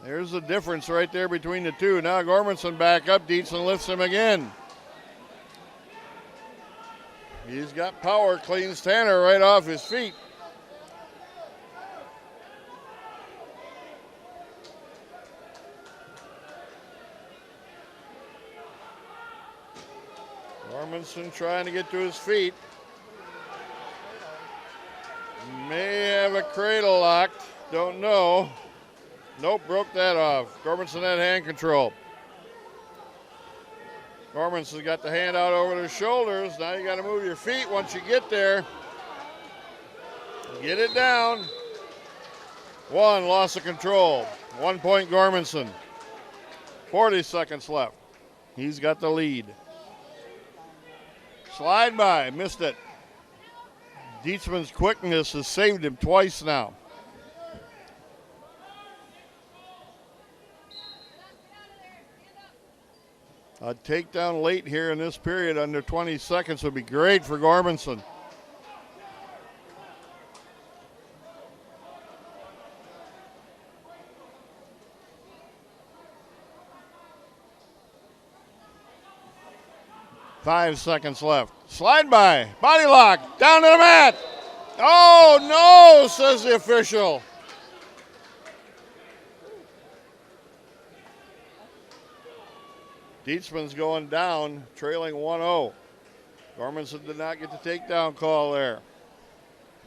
There's the difference right there between the two. Now Gormanson back up. Dietzen lifts him again. He's got power, cleans Tanner right off his feet. Gormanson trying to get to his feet. May have a cradle locked. Don't know. Nope, broke that off. Gormanson had hand control. Gormanson's got the hand out over their shoulders. Now you got to move your feet once you get there. Get it down. One, loss of control. 1 point Gormanson. 40 seconds left. He's got the lead. Slide by, missed it. Dietzman's quickness has saved him twice now. A takedown late here in this period under 20 seconds would be great for Gormanson. Five seconds left. Slide by, body lock, down to the mat. Oh no, says the official. Dietzman's going down, trailing 1-0. Gormanson did not get the takedown call there.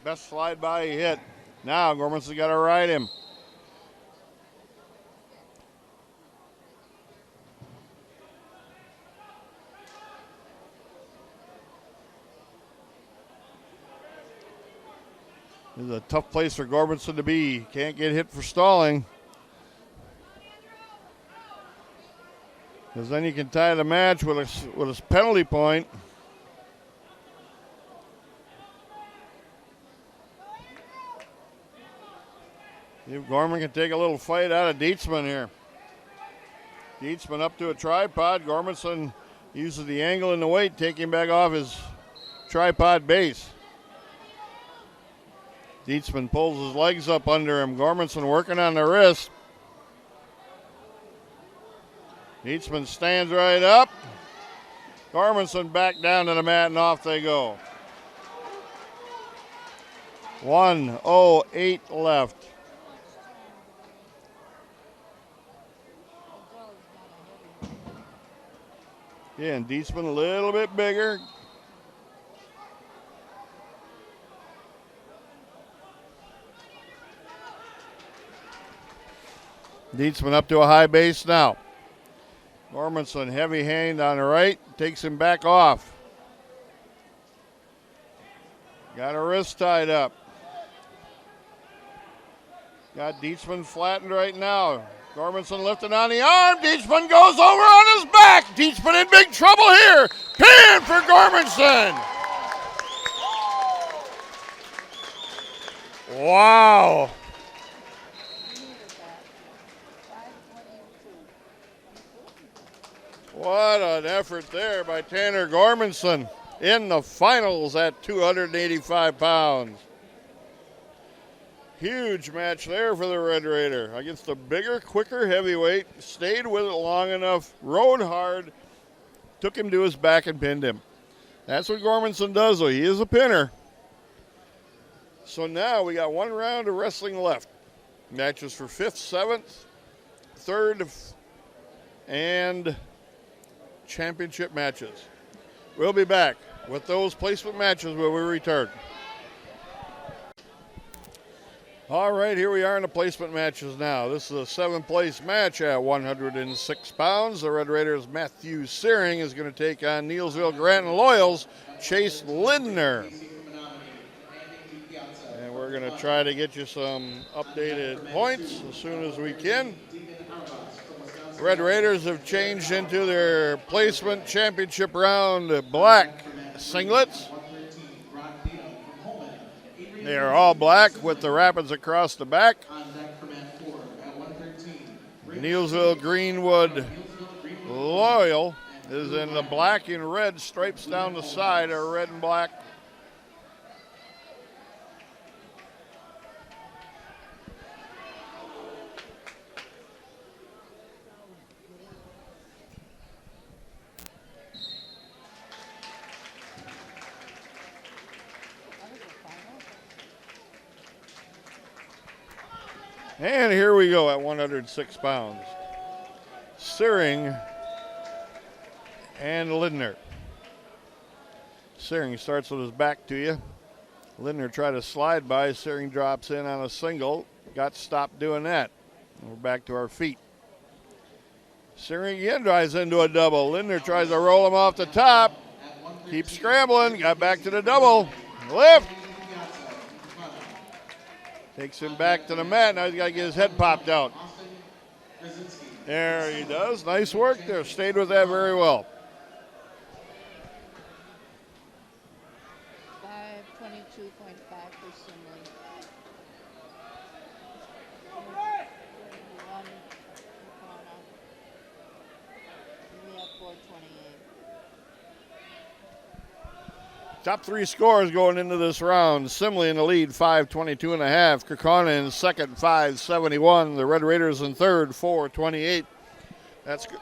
Best slide by he hit. Now Gormanson's got to ride him. This is a tough place for Gormanson to be. Can't get hit for stalling. Because then you can tie the match with a penalty point. If Gorman can take a little fight out of Dietzman here. Dietzman up to a tripod. Gormanson uses the angle and the weight, take him back off his tripod base. Dietzman pulls his legs up under him. Gormanson working on the wrist. Dietzman stands right up. Gormanson back down to the mat and off they go. 1:08 left. Yeah, and Dietzman a little bit bigger. Dietzman up to a high base now. Gormanson, heavy hand on the right, takes him back off. Got a wrist tied up. Got Dietzman flattened right now. Gormanson lifting on the arm. Dietzman goes over on his back. Dietzman in big trouble here. Pin for Gormanson. Wow. What an effort there by Tanner Gormanson in the finals at 285 pounds. Huge match there for the Red Raider against a bigger, quicker heavyweight. Stayed with it long enough, rode hard, took him to his back and pinned him. That's what Gormanson does, though. He is a pinner. So now we got one round of wrestling left. Matches for 5th, 7th, 3rd, and championship matches. We'll be back with those placement matches when we return. All right, here we are in the placement matches now. This is a 7th place match at 106 pounds. The Red Raiders' Matthew Searing is going to take on Neillsville Granton Loyals' Chase Lindner. And we're going to try to get you some updated points as soon as we can. Red Raiders have changed into their placement championship round black singlets. They are all black with the Rapids across the back. Neillsville Greenwood Loyal is in the black and red stripes down the side, are red and black. And here we go at 106 pounds. Searing and Lindner. Searing starts with his back to you. Lindner tried to slide by. Searing drops in on a single. Got stopped doing that. We're back to our feet. Searing again drives into a double. Lindner tries to roll him off the top. Keeps scrambling. Got back to the double. Lift. Takes him back to the mat. Now he's got to get his head popped out. There he does. Nice work there. Stayed with that very well. 522.5 for Simley. 1 Corona. We have 428. Top three scores going into this round. Simley in the lead, 522.5. Kaukauna in second, 571. The Red Raiders in third, 428. That's good.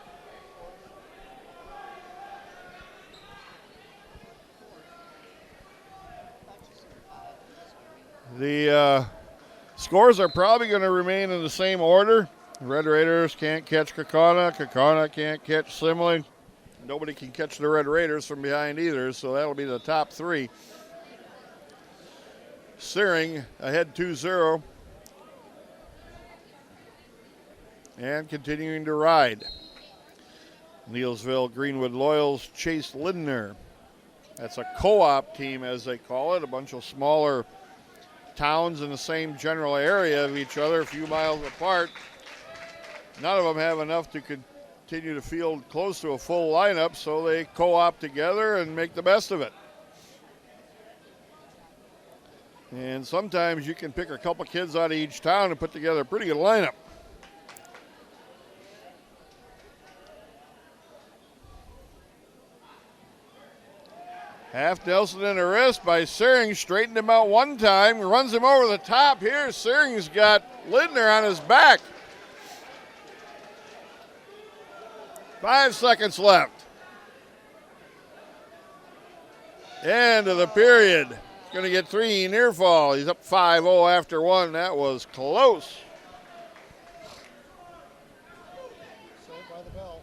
The scores are probably going to remain in the same order. The Red Raiders can't catch Kaukauna. Kaukauna can't catch Simley. Nobody can catch the Red Raiders from behind either, so that'll be the top three. Searing ahead 2-0. And continuing to ride. Neilsville Greenwood Loyals chase Lindner. That's a co-op team, as they call it, a bunch of smaller towns in the same general area of each other, a few miles apart. None of them have enough to continue to field close to a full lineup, so they co-op together and make the best of it. And sometimes you can pick a couple kids out of each town and put together a pretty good lineup. Half Nelson in the wrist by Searing, straightened him out one time, runs him over the top here. Searing's got Lindner on his back. 5 seconds left. End of the period. He's going to get 3 near fall. He's up 5-0 after 1. That was close. Saved by the bell.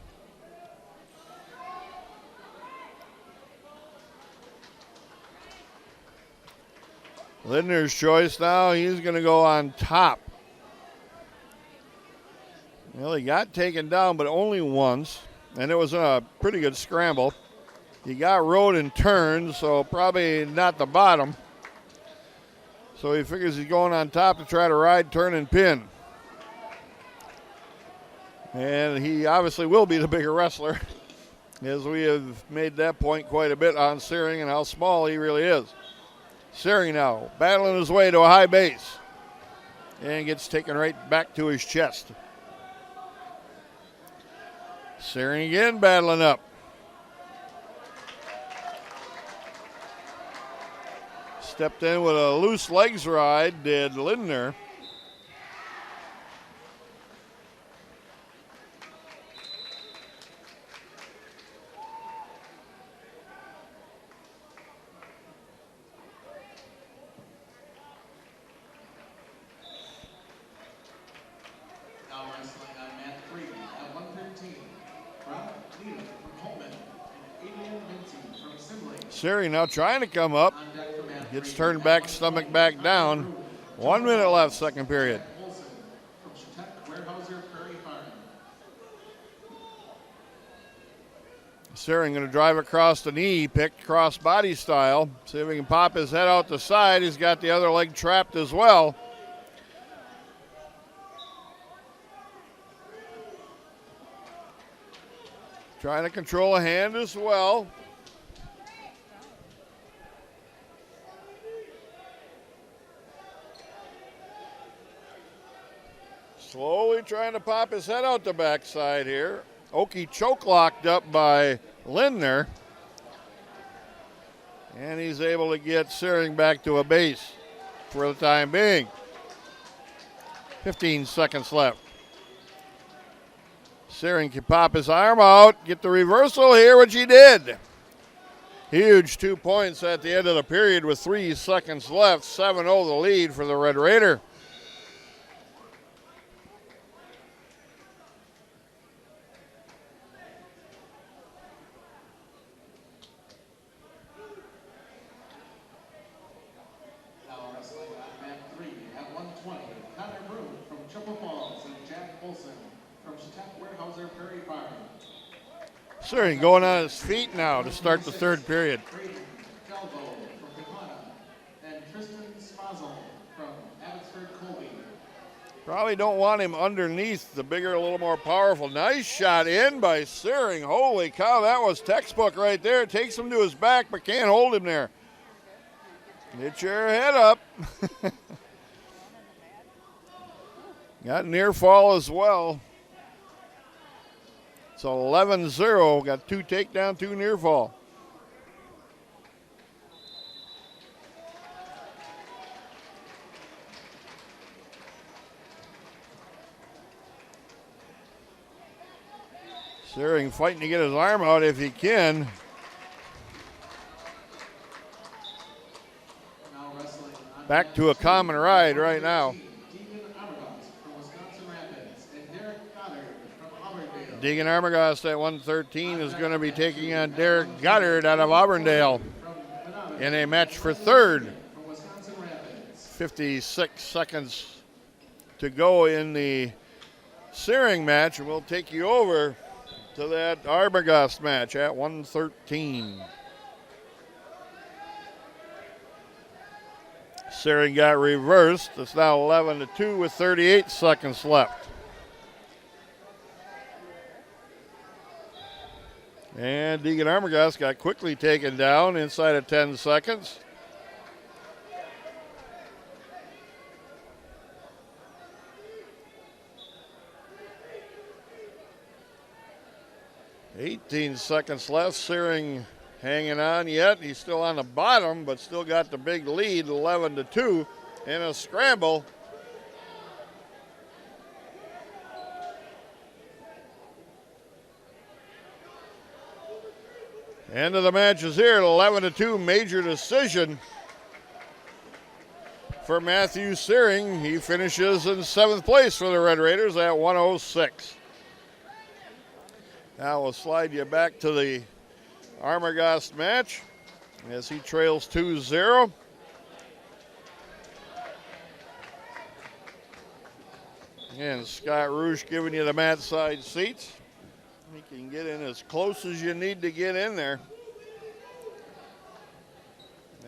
Lindner's choice now. He's going to go on top. Well, he got taken down, but only once, and it was a pretty good scramble. He got rode and turned, so probably not the bottom. So he figures he's going on top to try to ride, turn, and pin. And he obviously will be the bigger wrestler, as we have made that point quite a bit on Searing and how small he really is. Searing now battling his way to a high base and gets taken right back to his chest. Searing again, battling up. Stepped in with a loose legs ride, did Lindner. Now wrestling on mat 3 at 113. Rob Lita from Coleman and Adrian Vinci from Simley. Searing now trying to come up. On deck for mat 3. Gets turned back, stomach back down. 1 minute left, second period. Olson from Chautauqua Warehouser Prairie Farm. Searing going to drive across the knee, picked cross body style. See if he can pop his head out the side. He's got the other leg trapped as well. Trying to control a hand as well. Slowly trying to pop his head out the backside here. Oki choke locked up by Lindner. And he's able to get Searing back to a base for the time being. 15 seconds left. Searing can pop his arm out, get the reversal here, which he did. Huge 2 points at the end of the period with 3 seconds left. 7-0 the lead for the Red Raider. Now wrestling on mat 3 at 120, Connor Broom from Chippewa Falls and Jack Olson from Shattuck Warehouser Prairie Farm. Searing going on his feet now to start the third period. Braden Calvo from Takana and Tristan Smazel from Abbotsford Colby. Probably don't want him underneath, the bigger, a little more powerful. Nice shot in by Searing. Holy cow, that was textbook right there. Takes him to his back, but can't hold him there. Get your head up. Got near fall as well. So 11-0, got 2 takedown, 2 near fall. Searing fighting to get his arm out if he can. Now wrestling on Back mat to a 2, common ride right now. Deegan Armagos from Wisconsin Rapids and Derek Goddard from Auburndale. Deegan Armagos at 113 is going to be taking on Derek Goddard out of Auburndale in a match for third. From Wisconsin Rapids. 56 seconds to go in the Searing match, and we'll take you over to that Armagos match at 113. Searing got reversed. It's now 11-2 with 38 seconds left. And Deegan Armagos got quickly taken down inside of 10 seconds. $18 seconds left. Searing hanging on yet. He's still on the bottom, but still got the big lead, 11-2 in a scramble. End of the match is here, 11-2, major decision for Matthew Searing. He finishes in 7th place for the Red Raiders at 106. Now we'll slide you back to the Armagos match as he trails 2-0. And Scott Roosh giving you the mat side seats. You can get in as close as you need to get in there.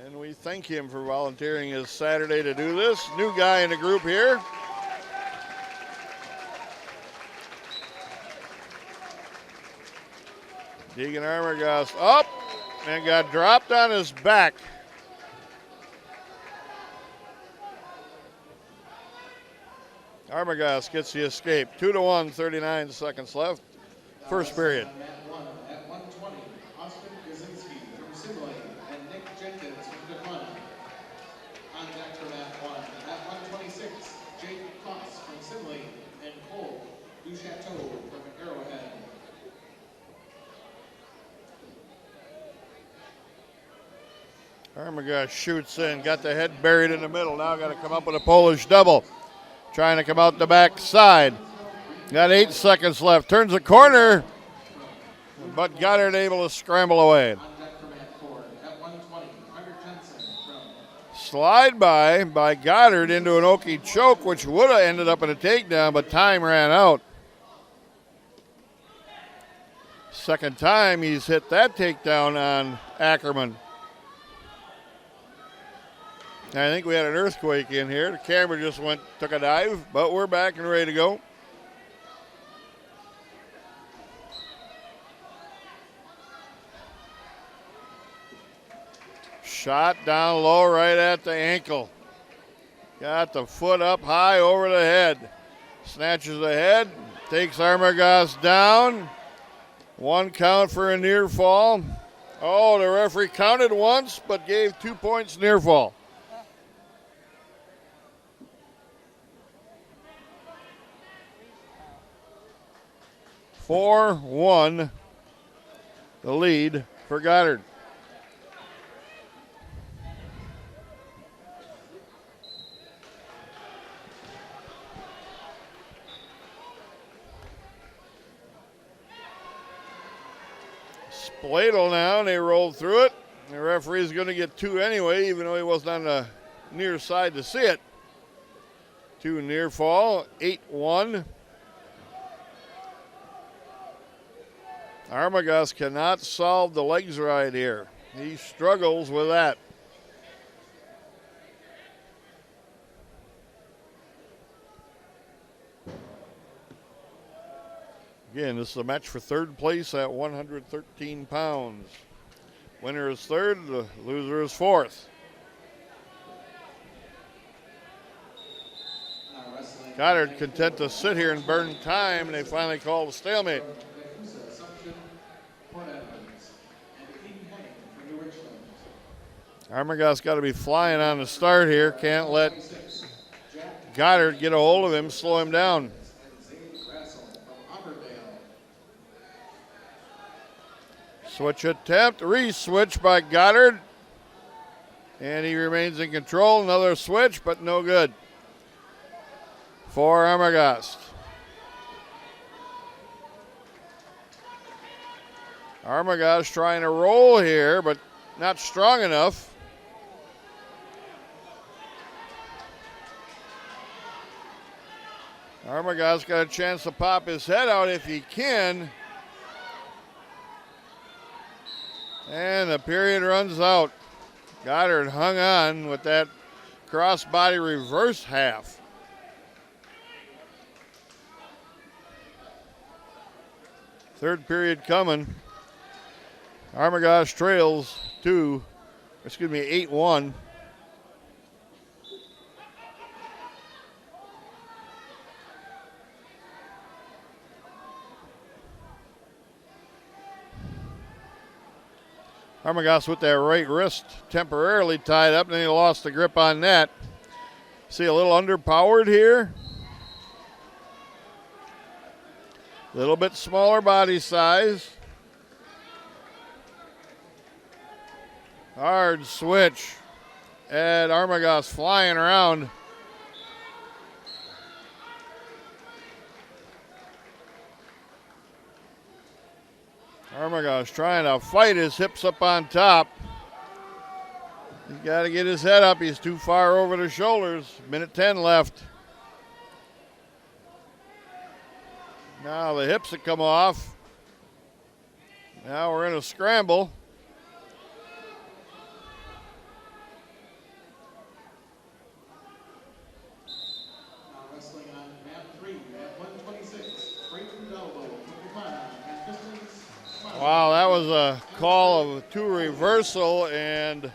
And we thank him for volunteering his Saturday to do this. New guy in the group here. Deegan Armagos up and got dropped on his back. Armagos gets the escape. 2-1, 39 seconds left. First period. On mat 1 at 120, Austin Gazinski from Simley and Nick Jenkins from Dakota. On deck for mat 1 at 126, Jake Koss from Simley and Cole Duchateau from Arrowhead. Armagos shoots in, got the head buried in the middle. Now got to come up with a Polish double. Trying to come out the back side. Got 8 seconds left. Turns the corner, but Goddard able to scramble away. On deck for mat 4 at 120, Hunter Jensen from Slide by Goddard into an Okie choke, which would have ended up in a takedown, but time ran out. Second time he's hit that takedown on Ackerman. I think we had an earthquake in here. The camera just took a dive, but we're back and ready to go. Shot down low right at the ankle. Got the foot up high over the head. Snatches the head, takes Armagos down, 1 count for a near fall. Oh, the referee counted once but gave 2 points near fall. Freeze 4-1, the lead for Goddard. Spladle now, and they rolled through it. The referee's going to get 2 anyway, even though he wasn't on the near side to see it. 2 near fall, 8-1. Armagus cannot solve the legs right here. He struggles with that. Again, this is a match for third place at 113 pounds. Winner is third, the loser is fourth. Goddard content to sit here and burn time, and they finally called a stalemate. Armagus got to be flying on the start here. Can't let Goddard get a hold of him, slow him down. Switch attempt, re-switch by Goddard. And he remains in control. Another switch, but no good for Armagus. Armagus trying to roll here, but not strong enough. Armagus got a chance to pop his head out if he can. And the period runs out. Goddard hung on with that crossbody reverse half. Third period coming. Armagus trails 8-1. Armagus with that right wrist temporarily tied up, and then he lost the grip on that. See, a little underpowered here. A little bit smaller body size. Hard switch. And Armagus flying around. Armagus trying to fight his hips up on top. He's got to get his head up. He's too far over the shoulders. Minute 10 left. Now the hips have come off. Now we're in a scramble. Wrestling on mat 3 at 126. Straightened elbow. And distance. Wow, that was a call of 2 reversal, and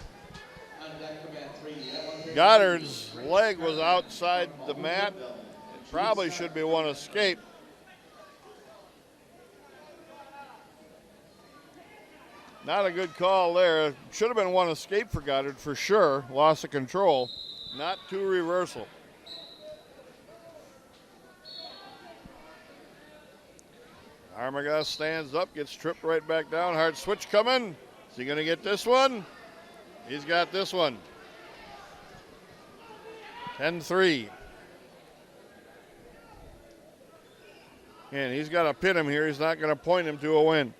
Goddard's leg was outside the mat. It probably should be 1 escape. Not a good call there. Should have been 1 escape for Goddard for sure. Loss of control. Not 2 reversal. Armagus stands up, gets tripped right back down. Hard switch coming. Is he going to get this one? He's got this one. 10-3. And he's got to pin him here. He's not going to point him to a win.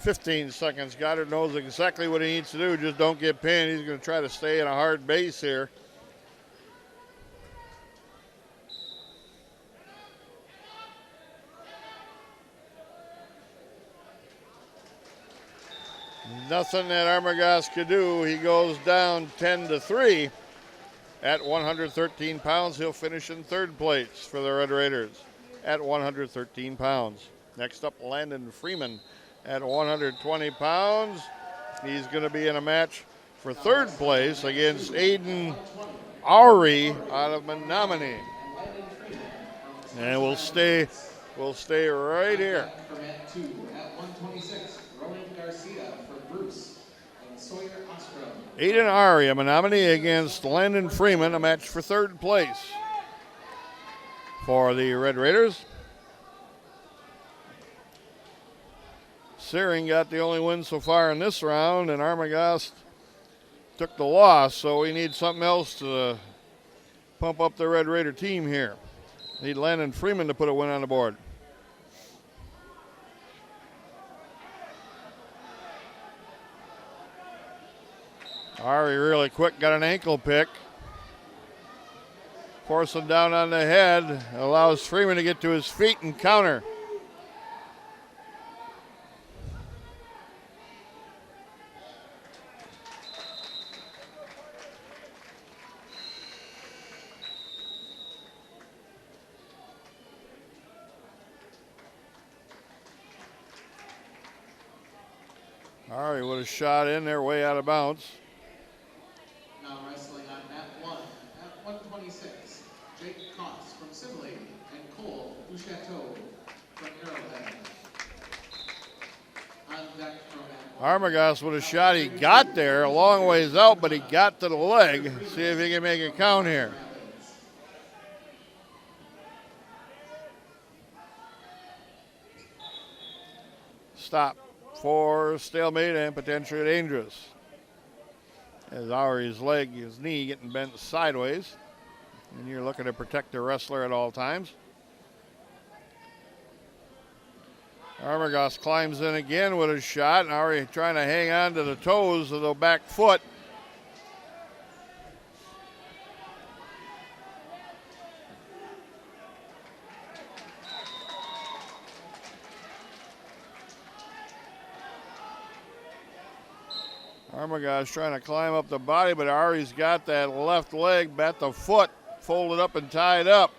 "15 seconds. Goddard knows exactly what he needs to do. Just don't get pinned. He's going to try to stay in a hard base here. Nothing that Armagus could do. He goes down 10-3 at 113 pounds. He'll finish in 3rd place for the Red Raiders at 113 pounds. Next up, Landon Freeman at 120 pounds. He's going to be in a match for third place against Aiden Ari out of Menominee. And we'll stay right here. For mat 2 at 126, Rowan Garcia for Bruce and Sawyer Ostrom. Aiden Ari of Menominee against Landon Freeman, a match for third place for the Red Raiders. Searing got the only win so far in this round, and Armagast took the loss, so we need something else to pump up the Red Raider team here. Need Landon Freeman to put a win on the board. Ari really quick, got an ankle pick. Forcing down on the head, allows Freeman to get to his feet and counter. Ari would have shot in there way out of bounds. Now wrestling on mat 1 at 126, Jake Koss from Sibley and Cole Duchateau from Arrowhead. On deck from mat 1. Armagast with a shot. He got there a long ways out, but he got to the leg. See if he can make a count here. Stop for stalemate and potentially dangerous. As Ari's leg, his knee getting bent sideways. And you're looking to protect the wrestler at all times. Armagast climbs in again with a shot. And Ari trying to hang on to the toes of the back foot. Armagast trying to climb up the body, but Ari's got that left leg, bat the foot, folded up and tied up.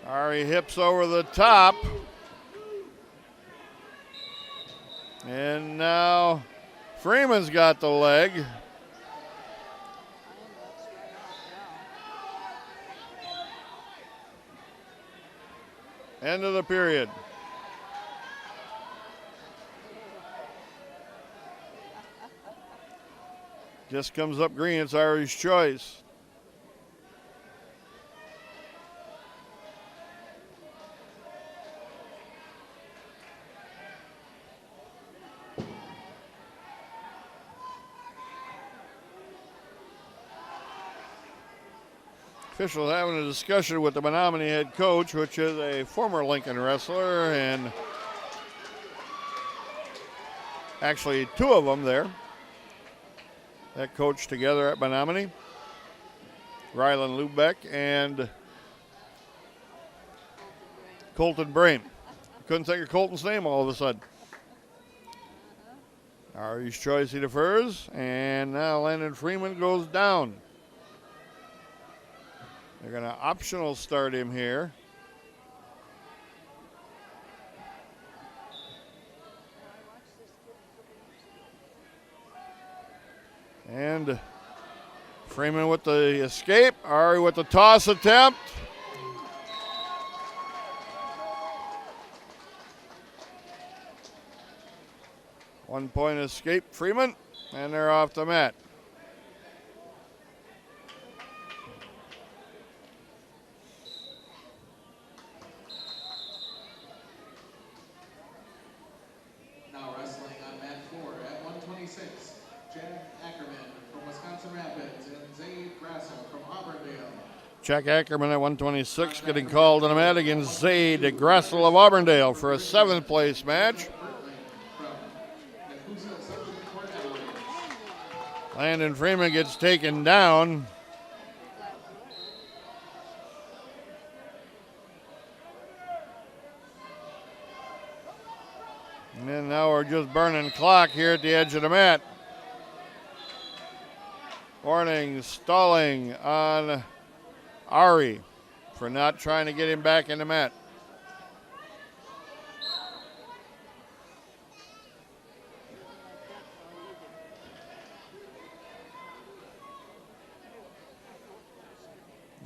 Ari hips over the top. And now Freeman's got the leg. End of the period. Just comes up green. It's Ari's choice. Officials having a discussion with the Menominee head coach, which is a former Lincoln wrestler, and actually two of them there that coached together at Menominee. Rylan Lubeck and Colton Brame. Couldn't think of Colton's name all of a sudden. Ari's choice, he defers, and now Landon Freeman goes down. They're going to optional start him here. And Freeman with the escape. Ari with the toss attempt. One point escape, Freeman, and they're off the mat. Jack Ackerman at 126 getting called in a mat against Zay DeGrassel of Auburndale for a 7th place match. Landon Freeman gets taken down. And then now we're just burning clock here at the edge of the mat. Warning, stalling on Ari for not trying to get him back in the mat.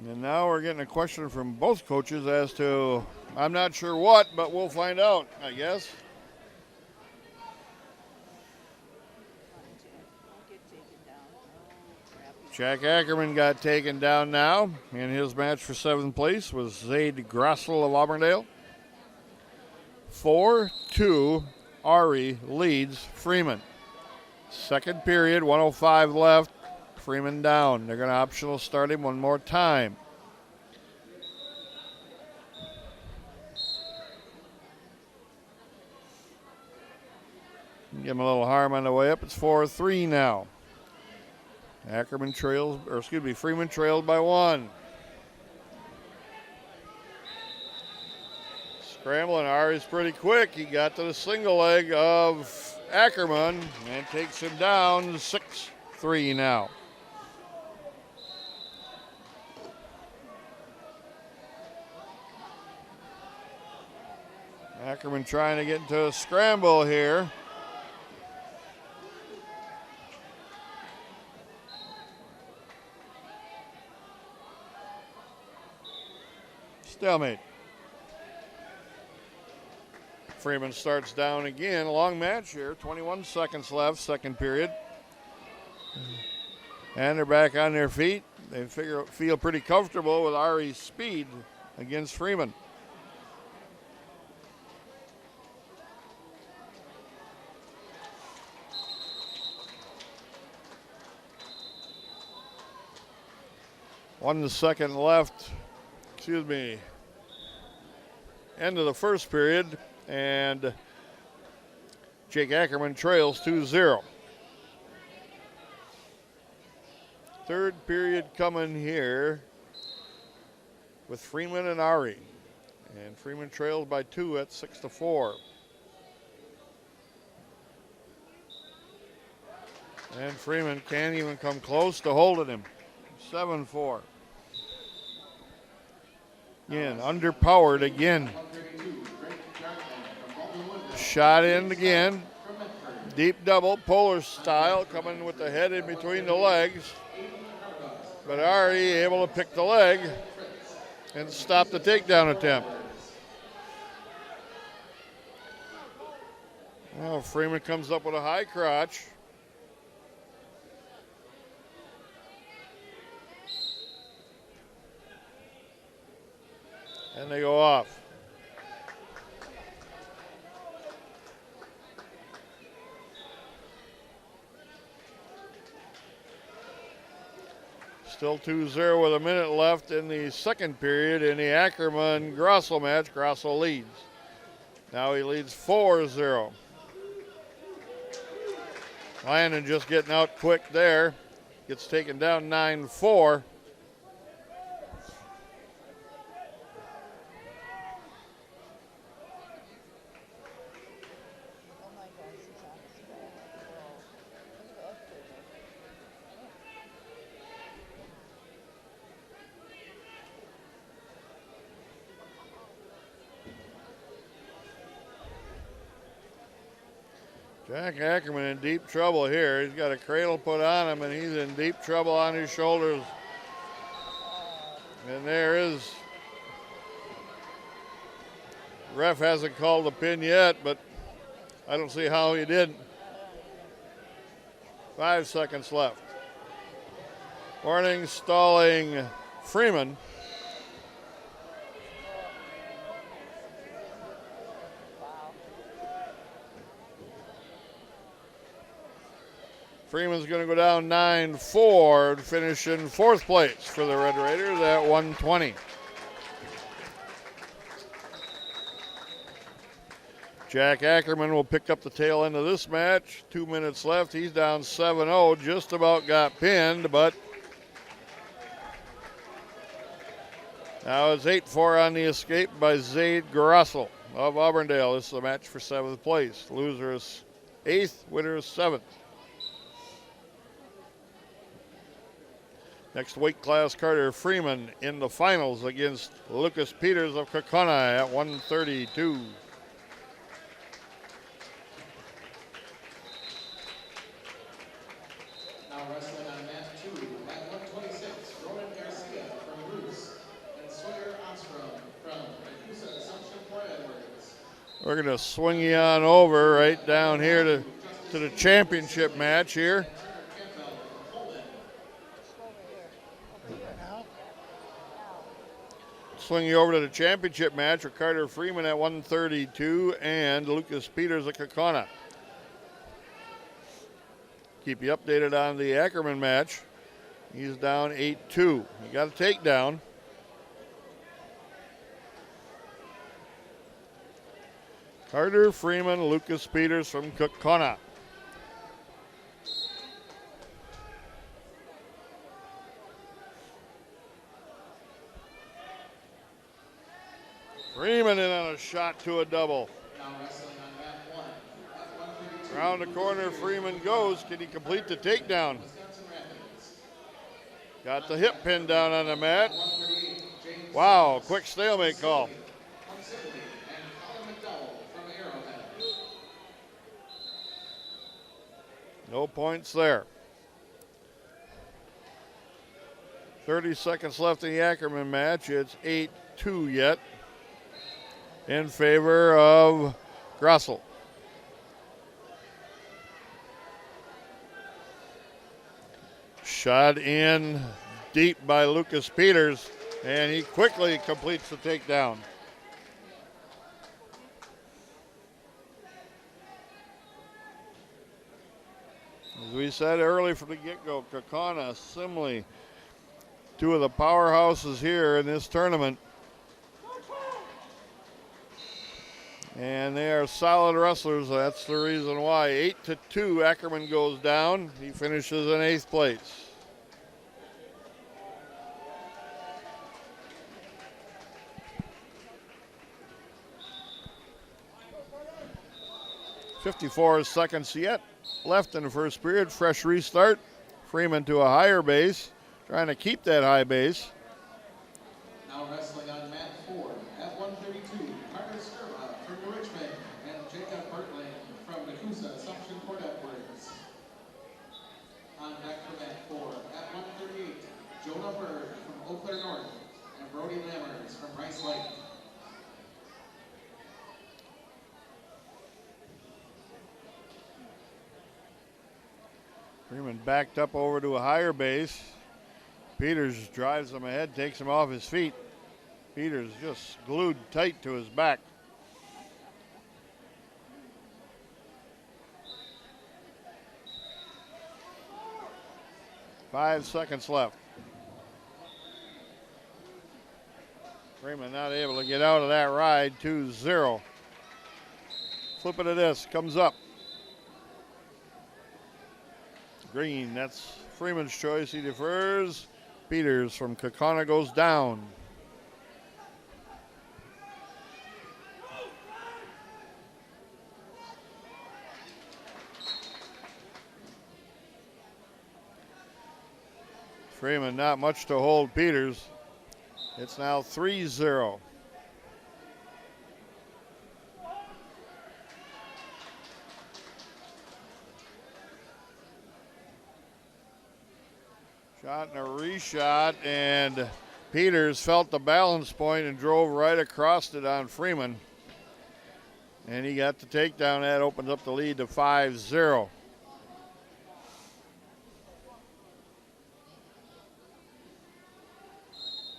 And now we're getting a question from both coaches as to, I'm not sure what, but we'll find out, I guess. Jack Ackerman got taken down now in his match for 7th place was Zaid Grossel of Auburndale. 4-2, Ari leads Freeman. Second period, 1:05 left. Freeman down. They're going to optional start him one more time. Give him a little harm on the way up. It's 4-3 now. Freeman trailed by 1. Scrambling, Ari's pretty quick. He got to the single leg of Ackerman and takes him down 6-3 now. Ackerman trying to get into a scramble here. Stalemate. Freeman starts down again. Long match here. 21 seconds left, second period. And they're back on their feet. They feel pretty comfortable with Ari's speed against Freeman. One second left. End of the first period, and Jake Ackerman trails 2-0. Third period coming here with Freeman and Ari. And Freeman trails by 2 at 6-4. And Freeman can't even come close to holding him. 7-4. Again, underpowered again. Shot in again. Deep double, polar style, coming with the head in between the legs. But Ari able to pick the leg and stop the takedown attempt. Well, Freeman comes up with a high crotch. And they go off. Still 2-0 with a minute left in the second period in the Ackerman-Grossel match. Grossel leads. Now he leads 4-0. Landon just getting out quick there. Gets taken down 9-4. Jack Ackerman in deep trouble here. He's got a cradle put on him, and he's in deep trouble on his shoulders. And there is. Ref hasn't called the pin yet, but I don't see how he didn't. 5 seconds left. Warning, stalling Freeman. Freeman's going to go down 9-4 to finish in 4th place for the Red Raiders at 120. Jack Ackerman will pick up the tail end of this match. 2 minutes left. He's down 7-0. Just about got pinned, but now it's 8-4 on the escape by Zaid Grossel of Auburndale. This is a match for 7th place. Loser is 8th, winner is 7th. Next weight class, Carter Freeman in the finals against Lucas Peters of Kaukauna at 132. Now wrestling on mat 2 at 126, Ronan Garcia from Bruce and Sawyer Ostrom from Ragusa Assumption Port Edwards. We're going to swing you on over right down here to the championship match here. Swing you over to the championship match with Carter Freeman at 132 and Lucas Peters of Kaukauna. Keep you updated on the Ackerman match. He's down 8-2. He got a takedown. Carter Freeman, Lucas Peters from Kaukauna. Freeman in on a shot to a double. Now wrestling on mat 1 at 132. Around the corner, Freeman goes. Can he complete the takedown? Wisconsin Rapids. Got the hip pin down on the mat. 138, James Wow, quick stalemate call. from Sibley and Colin McDowell from Arrowhead. No points there. 30 seconds left in the Ackerman match. It's 8-2 yet in favor of Grossel. Shot in deep by Lucas Peters, and he quickly completes the takedown. As we said early from the get-go, Kaukauna, Simley, two of the powerhouses here in this tournament. And they are solid wrestlers. That's the reason why. 8-2, Ackerman goes down. He finishes in 8th place. .54 seconds yet left in the first period. Fresh restart. Freeman to a higher base, trying to keep that high base. Now wrestling on mat 4 at 132, Carter Sturba from New Richmond and Jacob Bertling from Nakusa Assumption Port Edwards. On deck for mat 4 at 138, Jonah Bird from Eau Claire North and Brody Lammers from Rice Lake. Freeman backed up over to a higher base. Peters drives him ahead, takes him off his feet. Peters just glued tight to his back. Five seconds left. Freeman not able to get out of that ride. 2-0. Flip it of this, comes up. Green, that's Freeman's choice. He defers. Peters from Kaukauna goes down. Freeman not much to hold Peters. It's now 3-0. Shot and a reshot, and Peters felt the balance point and drove right across it on Freeman. And he got the takedown. That opens up the lead to 5-0.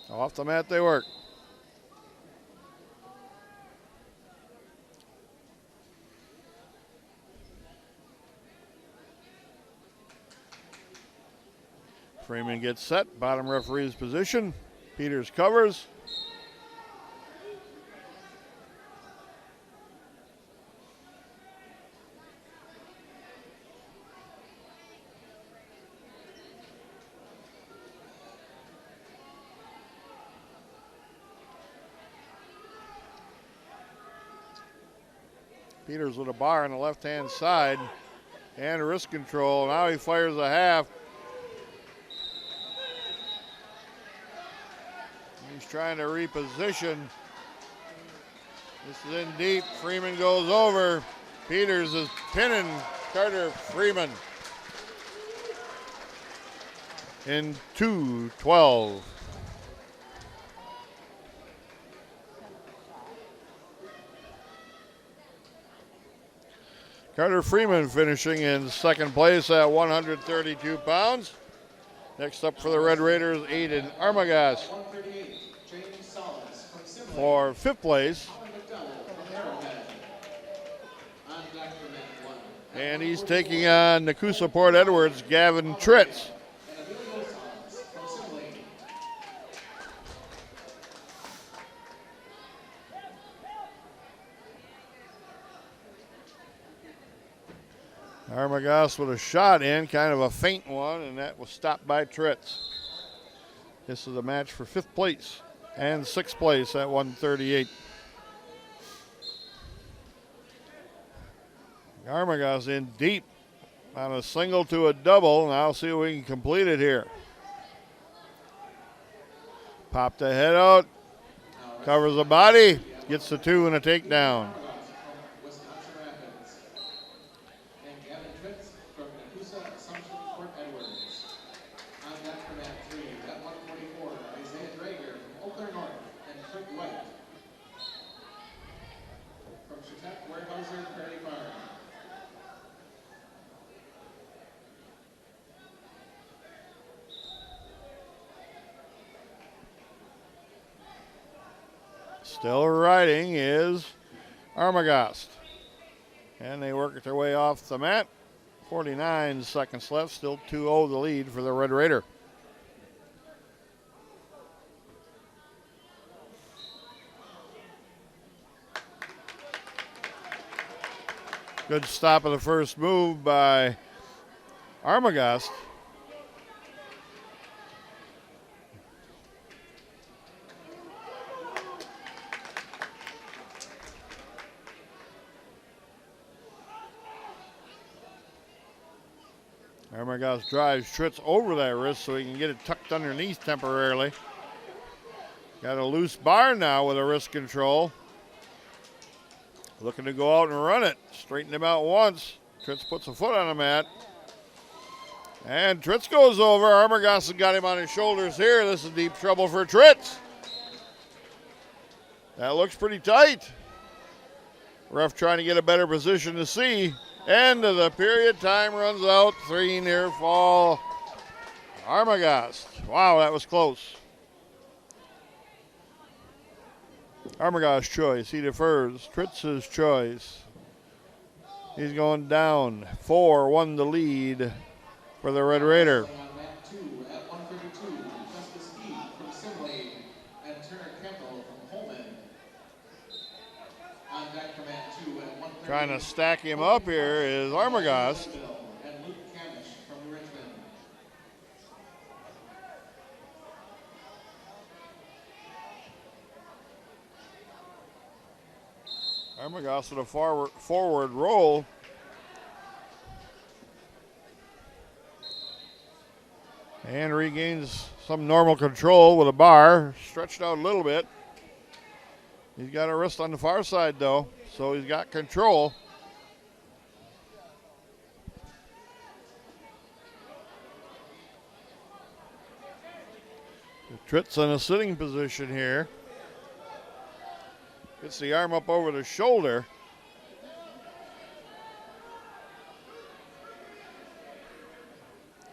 Off the mat they work. Freeman gets set, bottom referee's position. Peters covers. Peters with a bar on the left-hand side and wrist control. Now he fires a half. trying to reposition. This is in deep. Freeman goes over. Peters is pinning Carter Freeman in 2-12. Carter Freeman finishing in second place at 132 pounds. Next up for the Red Raiders, Aiden Armagast. For fifth place. And he's taking on Nakusa Port Edwards, Gavin Tritz. Armagast with a shot in, kind of a faint one, and that was stopped by Tritz. This is a match for fifth place and sixth place at 138. Armagast in deep on a single to a double, and I'll see if we can complete it here. Pop the head out, covers the body, gets the two and a takedown. Still riding is Armagast. And they work their way off the mat. 49 seconds left. Still 2-0 the lead for the Red Raider. Good stop of the first move by Armagast. Armagast drives Tritz over that wrist so he can get it tucked underneath temporarily. Got a loose bar now with a wrist control. Looking to go out and run it. Straighten him out once. Tritz puts a foot on the mat. And Tritz goes over. Armagast has got him on his shoulders here. This is deep trouble for Tritz. That looks pretty tight. Ref trying to get a better position to see. End of the period. Time runs out. 3 near fall. Armagast. Wow, that was close. Armagast's choice. He defers. Tritz's choice. He's going down. 4-1 the lead for the Red Raider. Trying to stack him up here is Armagast. Armagast with a forward roll. And regains some normal control with a bar. Stretched out a little bit. He's got a wrist on the far side though, so he's got control. Tritz in a sitting position here. Gets the arm up over the shoulder.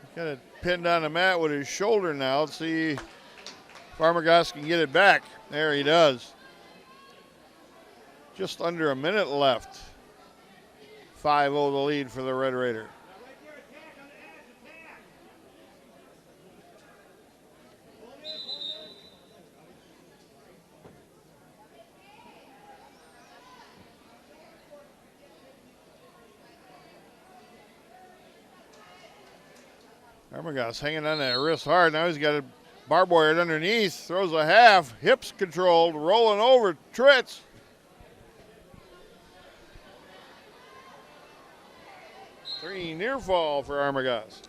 He's got it pinned on the mat with his shoulder now. Let's see if Armagast can get it back. There he does. Just under a minute left. 5-0 the lead for the Red Raider. Armagast hanging on that wrist hard. Now he's got it barbed wired underneath. Throws a half. Hips controlled. Rolling over. Tritz. Three near fall for Armagast.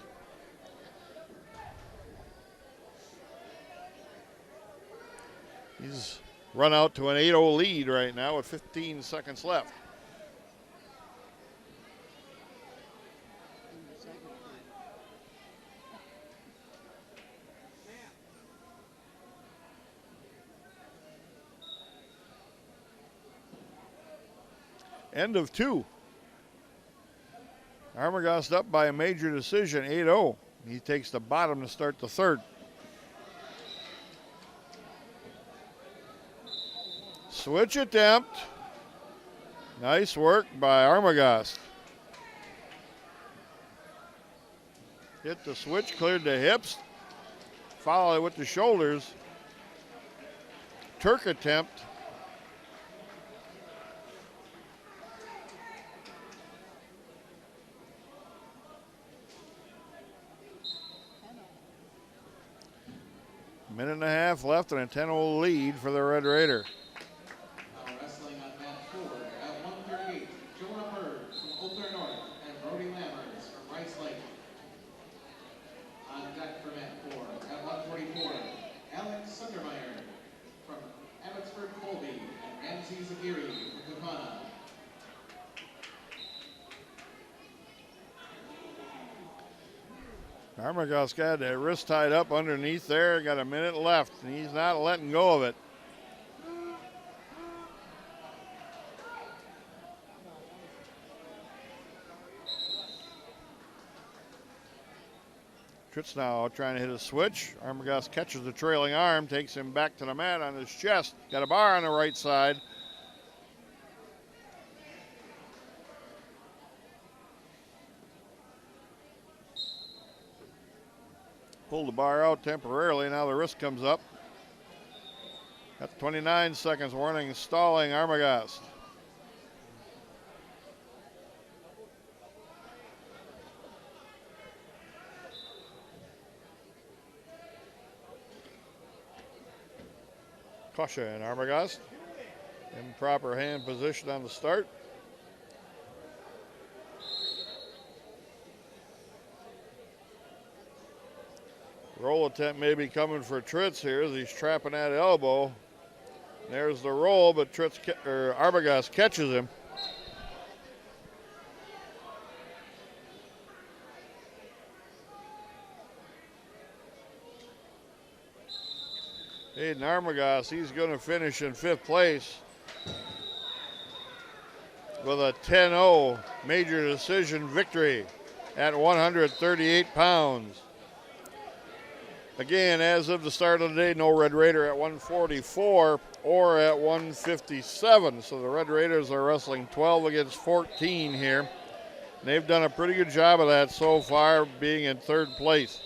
He's run out to an 8-0 lead right now with 15 seconds left. End of 2. Armagast up by a major decision, 8-0. He takes the bottom to start the third. Switch attempt. Nice work by Armagast. Hit the switch, cleared the hips. Follow it with the shoulders. Turk attempt. Minute and a half left and a 10-0 lead for the Red Raider. Now wrestling on mat 4 at 138, Jonah Bird from Oakland North and Brody Lammers from Rice Lake. On deck for mat 4 at 144, Alex Sundermeyer from Abbotsford Colby and Ramsey Zagiri from Kakana. Armagast got that wrist tied up underneath there. Got a minute left, and he's not letting go of it. Tritz now trying to hit a switch. Armagast catches the trailing arm, takes him back to the mat on his chest. Got a bar on the right side. Pulled the bar out temporarily. Now the wrist comes up. That's 29 seconds warning, stalling Armagast. Caution, Armagast. Improper hand position on the start. Roll attempt may be coming for Tritz here as he's trapping that elbow. There's the roll, but Armagast catches him. Hayden Armagast, he's going to finish in 5th place with a 10-0 major decision victory at 138 pounds. Again, as of the start of the day, no Red Raider at 144 or at 157. So the Red Raiders are wrestling 12 against 14 here. And they've done a pretty good job of that so far, being in 3rd place.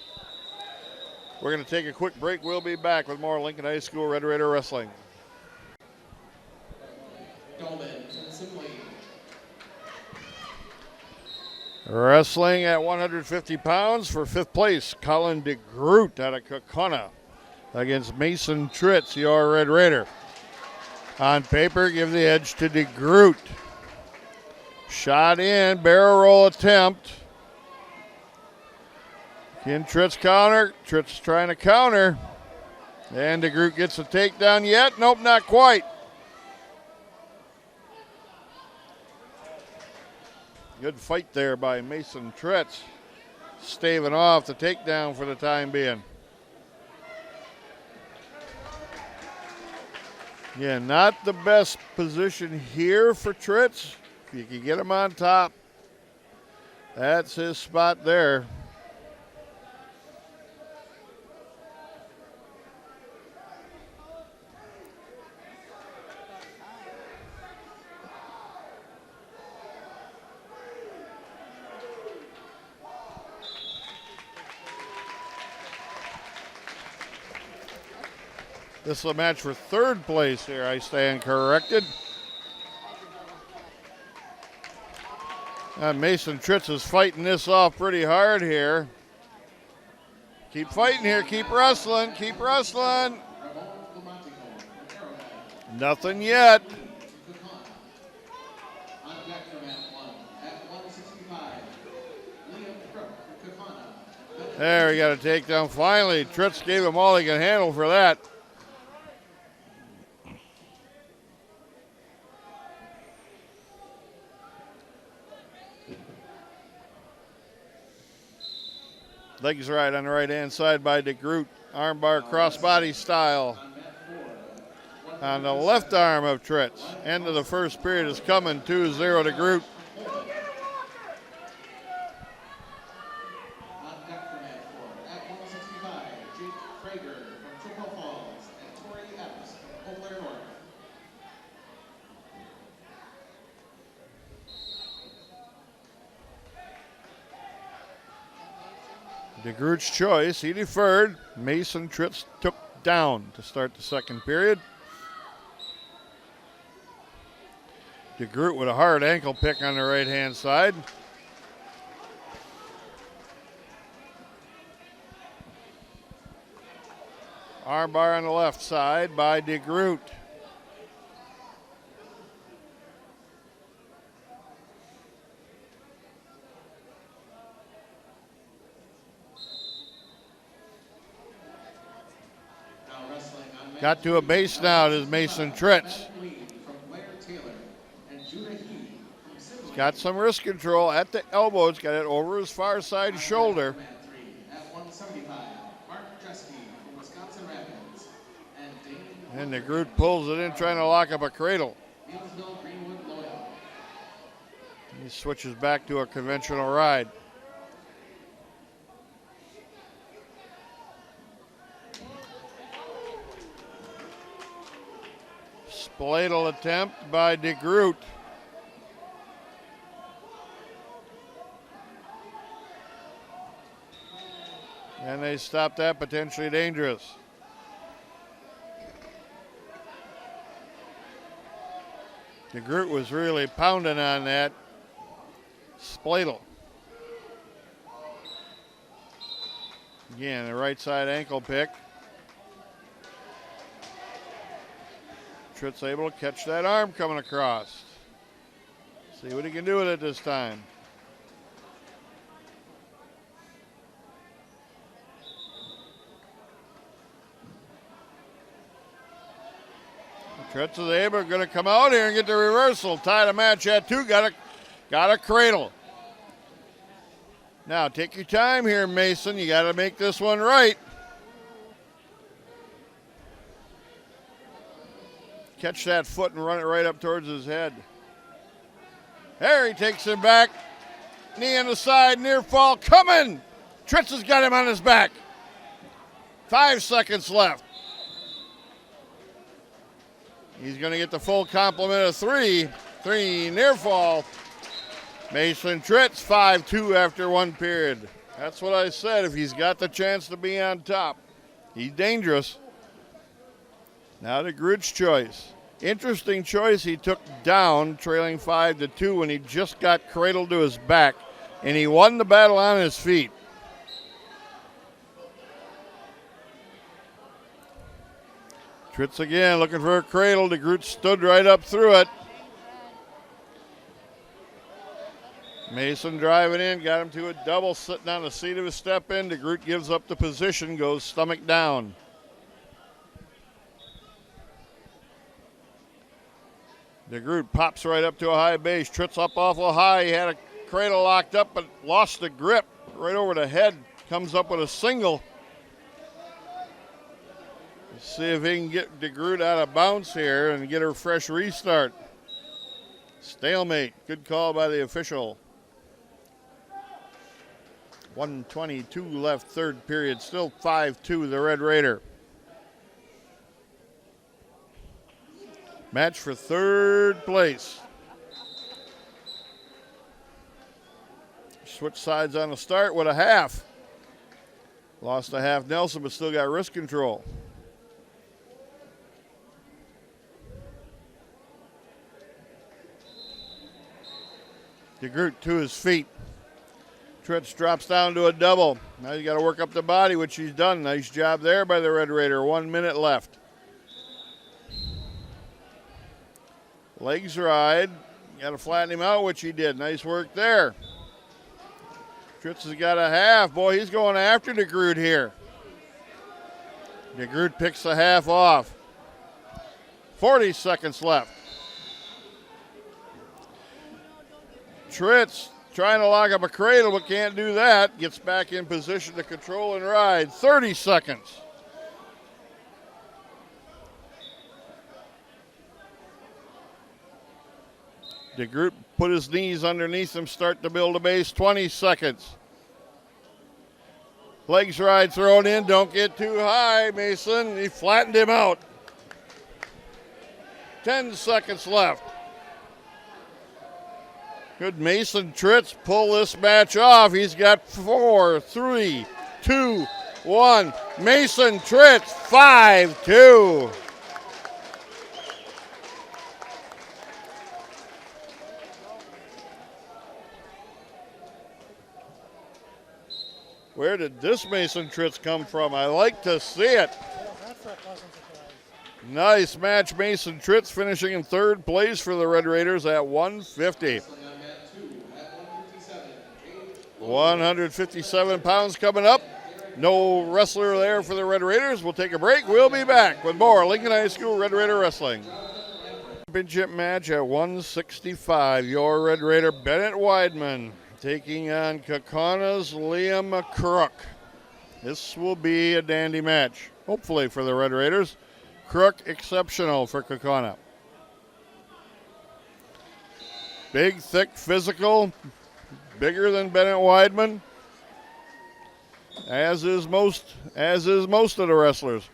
We're going to take a quick break. We'll be back with more Lincoln High School Red Raider Wrestling. Wrestling at 150 pounds for 5th place, Colin DeGroot out of Kokona against Mason Tritz, your Red Raider. On paper, give the edge to DeGroot. Shot in, barrel roll attempt. Can Tritz counter? Tritz trying to counter. And DeGroot gets a takedown yet? Nope, not quite. Good fight there by Mason Tritz, staving off the takedown for the time being. Yeah, not the best position here for Tritz. If you can get him on top, that's his spot there. This is a match for 3rd place here, I stand corrected. Mason Tritz is fighting this off pretty hard here. Keep fighting here, keep wrestling, keep wrestling. Nothing yet. There, he got a takedown finally. Tritz gave him all he can handle for that. Legs right on the right-hand side by DeGroot. Armbar crossbody style on the left arm of Tritz. End of the first period is coming, 2-0 DeGroot. DeGroot's choice, he deferred. Mason Tritz took down to start the second period. DeGroot with a hard ankle pick on the right-hand side. Armbar on the left side by DeGroot. Got to a base now, it is Mason Tritz. He's got some wrist control at the elbow. He's got it over his far side shoulder. And DeGroot pulls it in, trying to lock up a cradle. He switches back to a conventional ride. Spladle attempt by DeGroot. And they stop that, potentially dangerous. DeGroot was really pounding on that. Spladle. Again, the right side ankle pick. Tritz able to catch that arm coming across. See what he can do with it this time. Tritz is able, going to come out here and get the reversal. Tie the match at 2. Got a cradle. Now take your time here, Mason. You got to make this one right. Catch that foot and run it right up towards his head. There he takes him back. Knee on the side, near fall, coming. Tritz has got him on his back. 5 seconds left. He's going to get the full complement of 3. 3 near fall. Mason Tritz 5-2 after 1 period. That's what I said. If he's got the chance to be on top, he's dangerous. Now DeGroot's choice. Interesting choice. He took down, trailing 5-2 when he just got cradled to his back, and he won the battle on his feet. Tritz again looking for a cradle. DeGroot stood right up through it. Mason driving in, got him to a double, sitting on the seat of his step in. DeGroot gives up the position, goes stomach down. DeGroot pops right up to a high base. Tritz up awful high. He had a cradle locked up, but lost the grip right over the head. Comes up with a single. Let's see if he can get DeGroot out of bounds here and get a fresh restart. Stalemate. Good call by the official. 1:22 left, third period. Still 5-2, the Red Raider. Match for third place. Switch sides on the start with a half. Lost a half Nelson, but still got wrist control. DeGroot to his feet. Tritz drops down to a double. Now he's got to work up the body, which he's done. Nice job there by the Red Raider. 1 minute left. Legs ride. Got to flatten him out, which he did. Nice work there. Tritz has got a half. Boy, he's going after DeGroot here. DeGroot picks the half off. 40 seconds left. Tritz trying to lock up a cradle, but can't do that. Gets back in position to control and ride. 30 seconds. DeGroot put his knees underneath him, start to build a base. 20 seconds. Legs ride thrown in, don't get too high, Mason. He flattened him out. 10 seconds left. Could Mason Tritz pull this match off? He's got 4, 3, 2, 1. Mason Tritz, 5-2. Where did this Mason Tritz come from? I like to see it. That's a pleasant surprise. Nice match. Mason Tritz finishing in third place for the Red Raiders at 150. 157 pounds coming up. No wrestler there for the Red Raiders. We'll take a break. We'll be back with more Lincoln High School Red Raider Wrestling. Championship match at 165. Your Red Raider Bennett Weidman taking on Kaukauna Liam Crook. This will be a dandy match, hopefully, for the Red Raiders. Crook exceptional for Kaukauna. Big, thick, physical, bigger than Bennett Weidman, as is most of the wrestlers.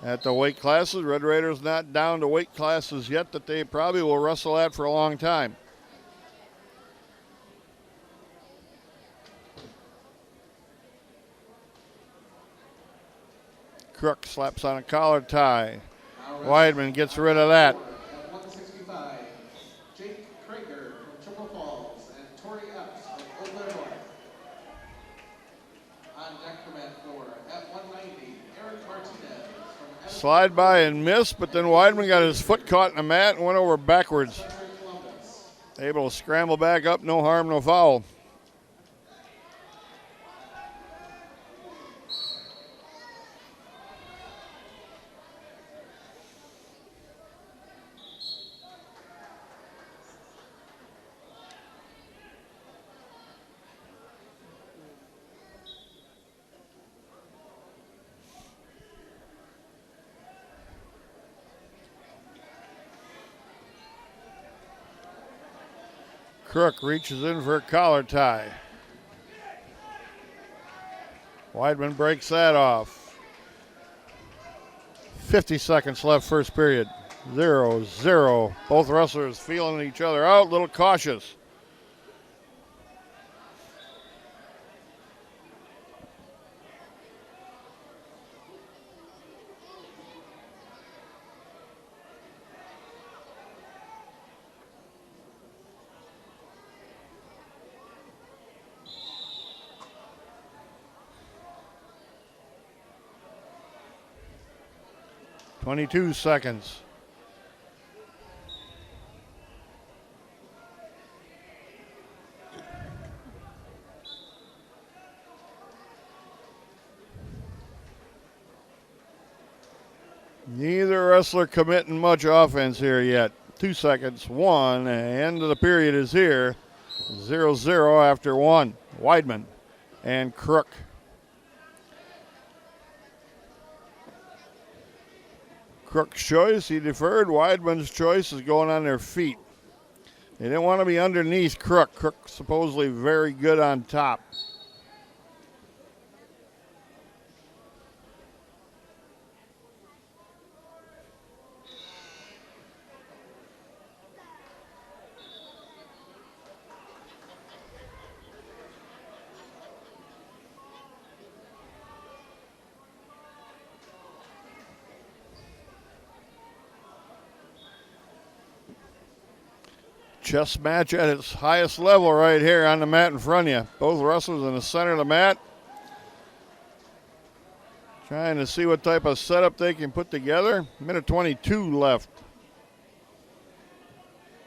At the weight classes, Red Raiders not down to weight classes yet that they probably will wrestle at for a long time. Crook slaps on a collar tie. Weidman gets rid of that. At 165, Jake Krager from Chippewa Falls and Tori Epps of Eau Claire North. On deck for mat 4 at 190, Eric Martinez from Slide by and miss, but then Weidman got his foot caught in the mat and went over backwards. Columbus. Able to scramble back up, no harm, no foul. Crook reaches in for a collar tie. Weidman breaks that off. 50 seconds left, first period. 0-0. Both wrestlers feeling each other out, a little cautious. .22 seconds. Neither wrestler committing much offense here yet. 2 seconds, 1, and end of the period is here. 0-0 after 1. Weidman and Crook. Crook's choice, he deferred. Weidman's choice is going on their feet. They didn't want to be underneath Crook. Crook supposedly very good on top. Chess match at its highest level right here on the mat in front of you. Both wrestlers in the center of the mat. Trying to see what type of setup they can put together. Minute 22 left.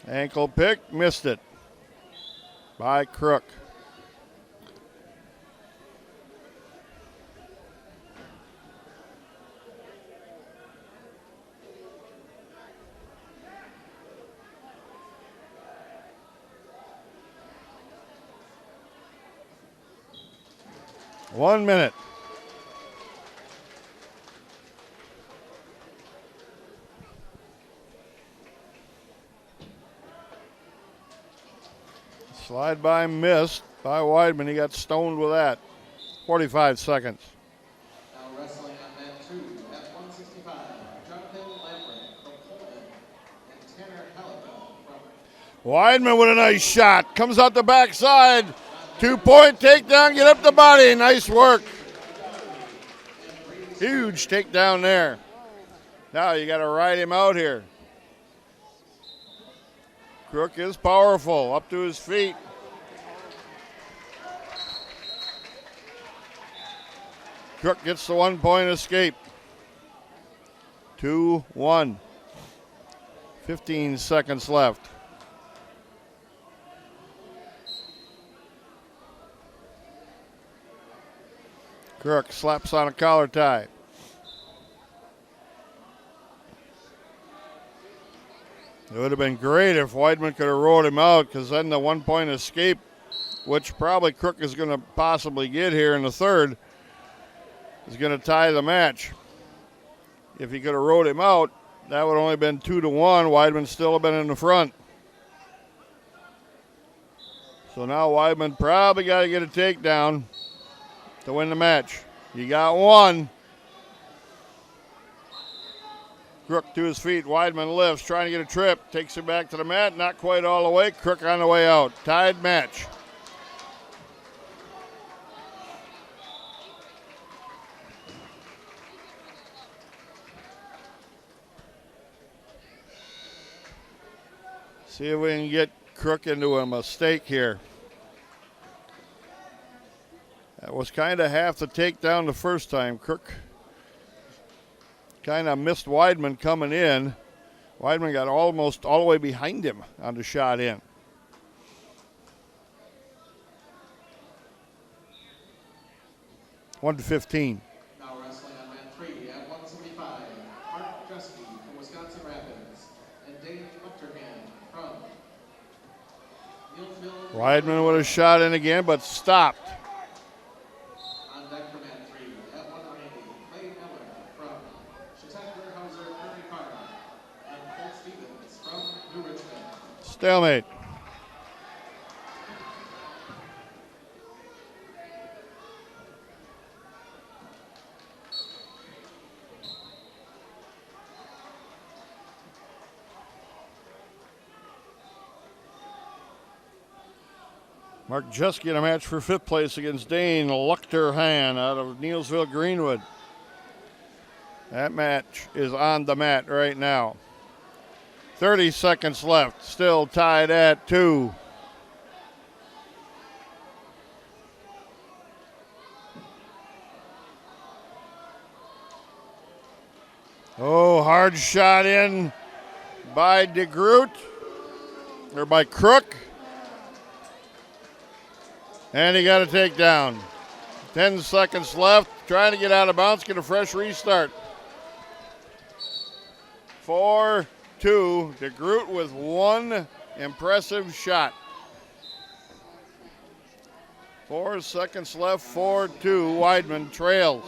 Ankle pick, missed it by Crook. 1 minute. Slide by missed by Weidman. He got stoned with that. 45 seconds. Now wrestling on mat 2 at 165, Jonathan Lambert from Coleman and Tanner Halligan from Weidman with a nice shot. Comes out the backside. 2-point takedown. Get up the body. Nice work. Huge takedown there. Now you got to ride him out here. Crook is powerful. Up to his feet. Crook gets the 1-point escape. 2-1. 15 seconds left. Crook slaps on a collar tie. It would have been great if Weidman could have rode him out, because then the 1-point escape, which probably Crook is going to possibly get here in the third, is going to tie the match. If he could have rode him out, that would have only been 2-1. Weidman still have been in the front. So now Weidman probably got to get a takedown to win the match. You got one. Crook to his feet. Weidman lifts, trying to get a trip. Takes it back to the mat. Not quite all the way. Crook on the way out. Tied match. See if we can get Crook into a mistake here. That was kind of half the takedown the first time. Crook kind of missed Weidman coming in. Weidman got almost all the way behind him on the shot in. One to 15. now wrestling on mat 3 at 175, Mark Husky from Wisconsin Rapids and Dave Unterman from Millfield. Weidman with a shot in again, but stopped. On deck for mat 3 at 190, Clay Miller from Chautauqua-Hauser Prairie Farm and Cole Stevens from New Richmond. Stalemate. Mark Juski in a match for 5th place against Dane Luchterhan out of Neilsville Greenwood. That match is on the mat right now. 30 seconds left, still tied at 2. Oh, hard shot in by DeGroot, or by Crook. And he got a takedown. 10 seconds left. Trying to get out of bounds, get a fresh restart. 4-2. DeGroot with one impressive shot. 4 seconds left. 4-2. Weidman trails.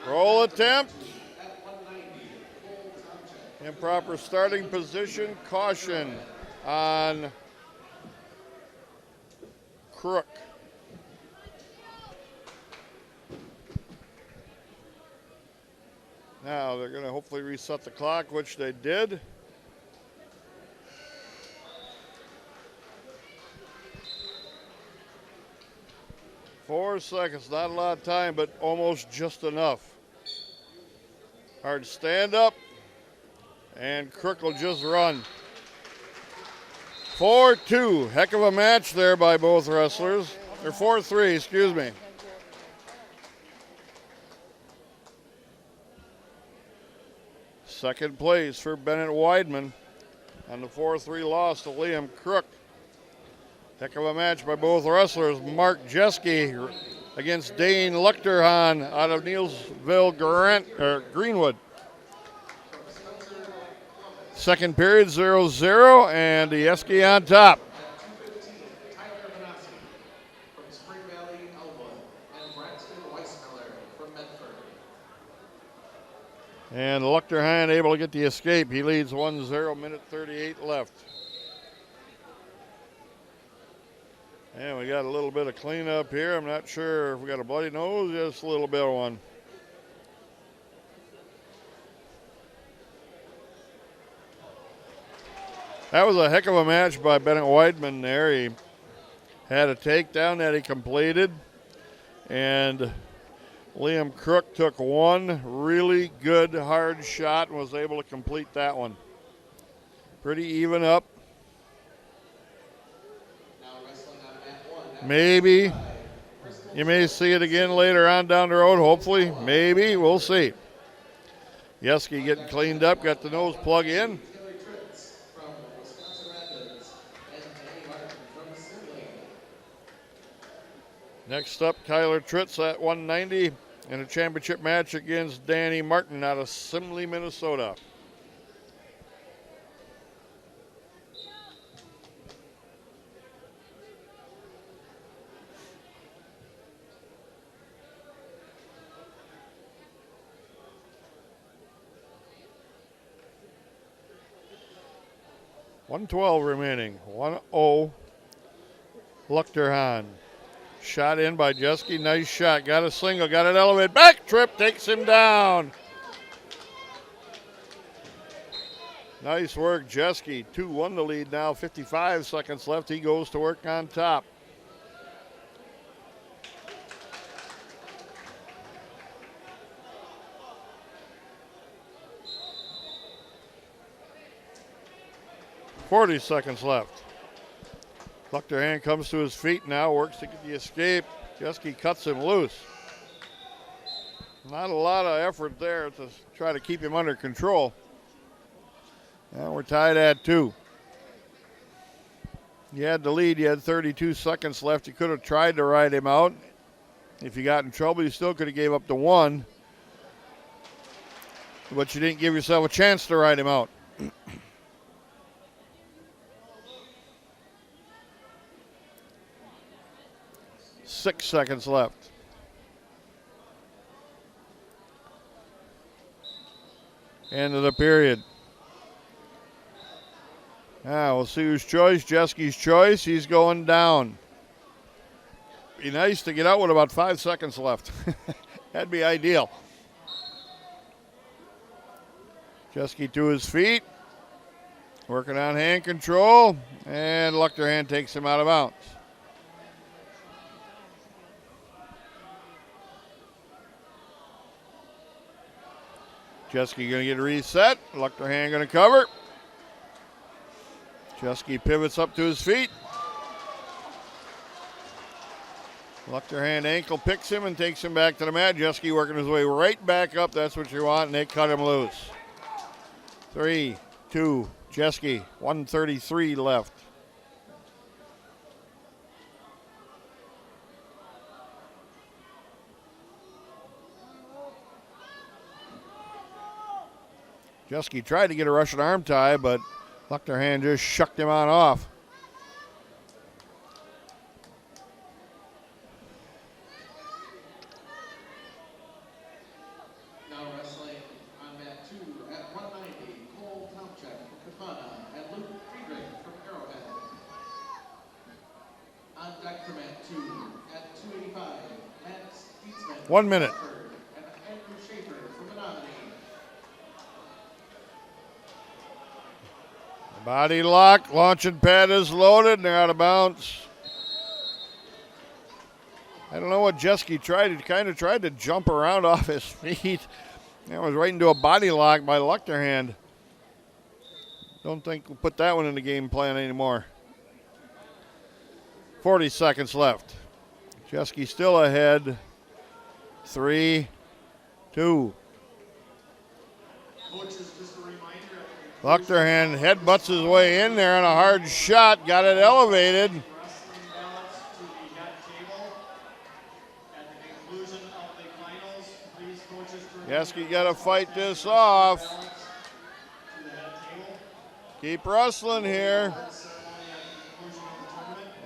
Roll attempt. Improper starting position. Caution on Crook. Now they're going to hopefully reset the clock, which they did. Four seconds, not a lot of time, but almost just enough. Hard stand up. And Crook will just run. 4-2. Heck of a match there by both wrestlers. Or 4-3, excuse me. Second place for Bennett Weidman on the 4-3 loss to Liam Crook. Heck of a match by both wrestlers. Mark Jeske against Dane Luchterhan out of Neilsville Greenwood. Second period, 0-0, and the Husky on top. At 2:15, Tyler Benassi from Spring Valley, Elmwood, and Braxton Weissmiller from Medford. And Luchterheim able to get the escape. He leads 1-0, minute 38 left. And we got a little bit of cleanup here. I'm not sure if we got a bloody nose, just a little bit of one. That was a heck of a match by Bennett Weidman there. He had a takedown that he completed, and Liam Crook took one really good hard shot and was able to complete that one. Pretty even up. Now wrestling on mat 1. Maybe you may see it again later on down the road, hopefully. Maybe, we'll see. Husky getting cleaned up, got the nose plug in. Next up, Kyler Tritz at 190 in a championship match against Danny Martin out of Simley, Minnesota. .112 remaining, 1-0 Luchterheim. Shot in by Jeske, nice shot, got a single, got it elevated, back trip, takes him down. Nice work, Jeske, 2-1 the lead now, 55 seconds left, he goes to work on top. .40 seconds left. Luchterheim comes to his feet now, works to get the escape. Jeske cuts him loose. Not a lot of effort there to try to keep him under control. And we're tied at 2. You had the lead, you had 32 seconds left. You could have tried to ride him out. If you got in trouble, you still could have gave up the 1. But you didn't give yourself a chance to ride him out. 6 seconds left. End of the period. Now we'll see whose choice. Jeske's choice. He's going down. Be nice to get out with about 5 seconds left. That'd be ideal. Jeske to his feet. Working on hand control. And Luchterheim takes him out of bounds. Jeske going to get reset. Luchterheim going to cover. Jeske pivots up to his feet. Luchterheim ankle picks him and takes him back to the mat. Jeske working his way right back up. That's what you want, and they cut him loose. 3, 2, Jeske, 1:33 left. Jeske tried to get a Russian arm tie, but Luchterheim just shucked him on off. Now wrestling on mat 2 at 190, Cole Tomchek from Kapana and Luke Friedrich from Arrowhead. On deck for mat 2 at 285, Matt Dietzman 1 minute. and Andrew Schaefer from Menominee. Body lock, launching pad is loaded, and they're out of bounds. I don't know what Jeske tried. He kind of tried to jump around off his feet. That was right into a body lock by Luchterheim. Don't think we'll put that one in the game plan anymore. 40 seconds left. Jeske still ahead. 3, 2. Coaches, just a reminder. Luchterheim headbutts his way in there on a hard shot, got it elevated. Wrestling balance to the head table. At the conclusion of the finals, please coaches. Jeske got to fight this off. Balance to the head table. Keep wrestling here.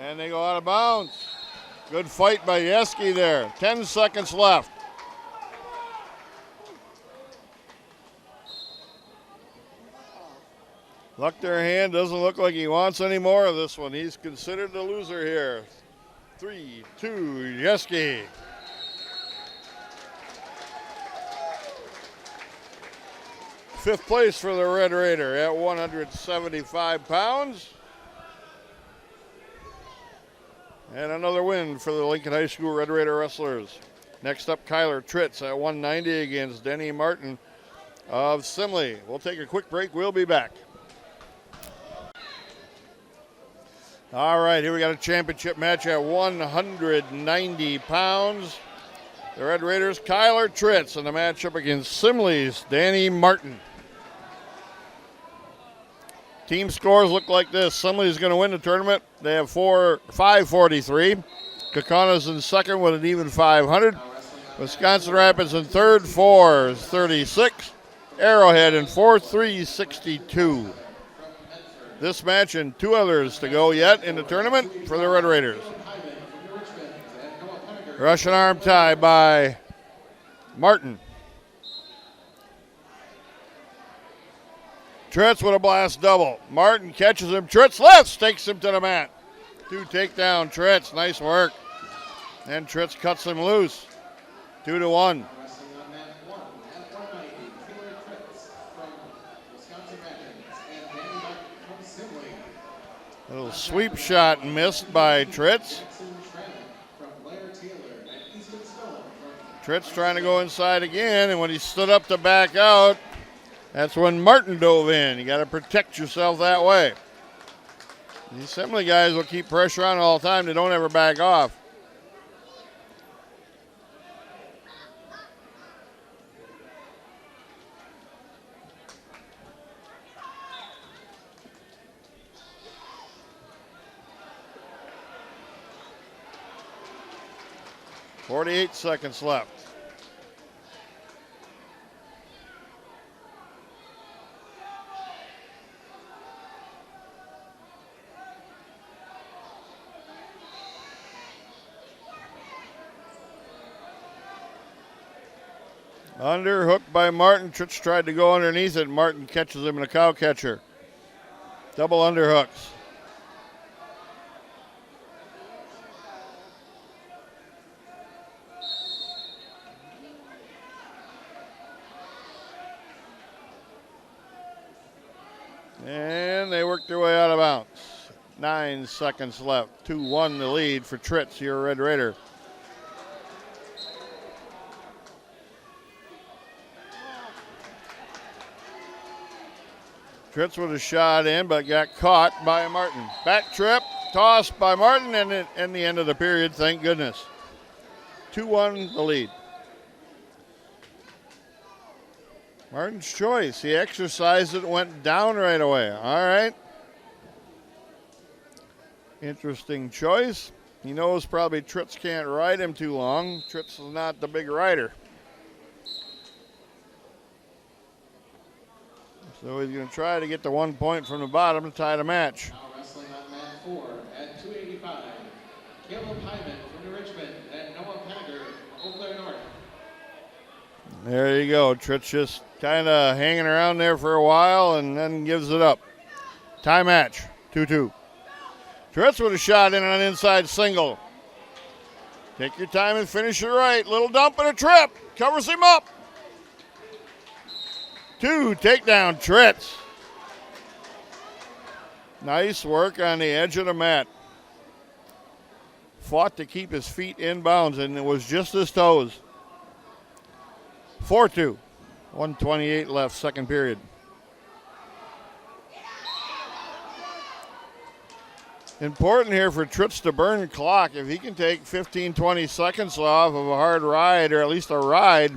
And they go out of bounds. Good fight by Husky there. 10 seconds left. Luck their hand, doesn't look like he wants any more of this one. He's considered the loser here. 3-2, Husky. Fifth place for the Red Raider at 175 pounds. And another win for the Lincoln High School Red Raider wrestlers. Next up, Kyler Tritz at 190 against Denny Martin of Simley. We'll take a quick break. We'll be back. All right, here we got a championship match at 190 pounds. The Red Raiders, Kyler Tritz, in the matchup against Simley's Danny Martin. Team scores look like this. Simley's going to win the tournament. They have 543. Kaukauna in second with an even 500. Wisconsin Rapids in third, 436. Arrowhead in fourth, 362. This match and two others to go yet in the tournament for the Red Raiders. Russian arm tie by Martin. Tritz with a blast double. Martin catches him. Tritz lifts, takes him to the mat. 2 takedown, Tritz. Nice work. And Tritz cuts him loose. 2-1. A little sweep shot missed by Tritz. Tritz trying to go inside again, and when he stood up to back out, that's when Martin dove in. You got to protect yourself that way. These Simley guys will keep pressure on all the time. They don't ever back off. .48 seconds left. Underhook by Martin. Tritz tried to go underneath it. Martin catches him in a cow catcher. Double underhooks. And they work their way out of bounds. 9 seconds left. 2-1 the lead for Tritz, your Red Raider. Tritz with a shot in, but got caught by Martin. Back trip, tossed by Martin, and in the end of the period, thank goodness. 2-1 the lead. Martin's choice. He exercised it, went down right away. All right. Interesting choice. He knows probably Tritz can't ride him too long. Tritz is not the big rider. So he's going to try to get the 1 point from the bottom to tie the match. Now wrestling on mat 4 at 285. Caleb Hyman from New Richmond and Noah Packer from Eau Claire North. There you go. Tritz just kind of hanging around there for a while and then gives it up. Tie match, 2-2. Tritz with a shot in on an inside single. Take your time and finish it right. Little dump and a trip. Covers him up. 2 takedown, Tritz. Nice work on the edge of the mat. Fought to keep his feet in bounds, and it was just his toes. 4-2. 1:28 left, second period. Important here for Tritz to burn the clock. If he can take 15, 20 seconds off of a hard ride, or at least a ride,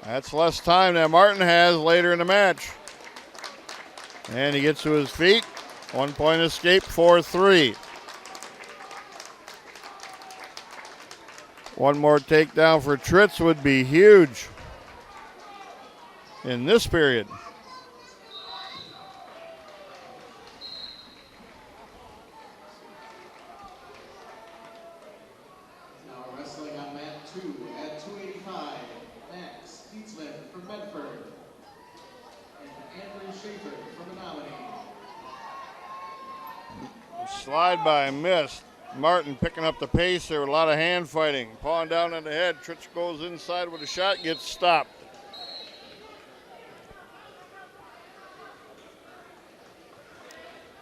that's less time that Martin has later in the match. And he gets to his feet. 1 point escape, 4-3. One more takedown for Tritz would be huge in this period. 2 at 285, Max Dietzman from Bedford. And Andrew Schaefer from Menominee. Slide by missed. Martin picking up the pace there with a lot of hand fighting. Pawing down on the head. Tritz goes inside with a shot, gets stopped.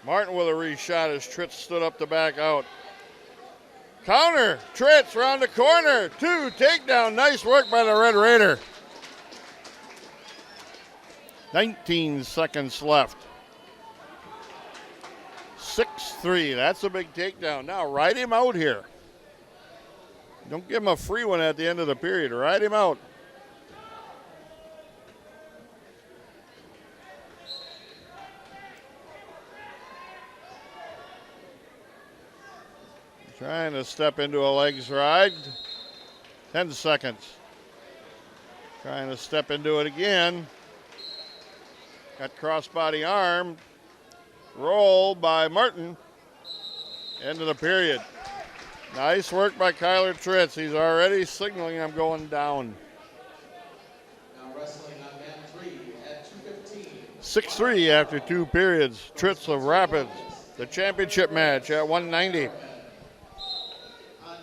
Martin with a reshot as Tritz stood up to back out. Counter, Tritz around the corner. 2 takedown. Nice work by the Red Raider. 19 seconds left. 6-3. That's a big takedown. Now ride him out here. Don't give him a free one at the end of the period. Ride him out. Trying to step into a legs ride. 10 seconds. Trying to step into it again. Got crossbody arm. Roll by Martin. End of the period. Nice work by Kyler Tritz. He's already signaling I'm going down. Now wrestling on mat 3 at 215. 6-3 after 2 periods. Tritz of Rapids. The championship match at 190. On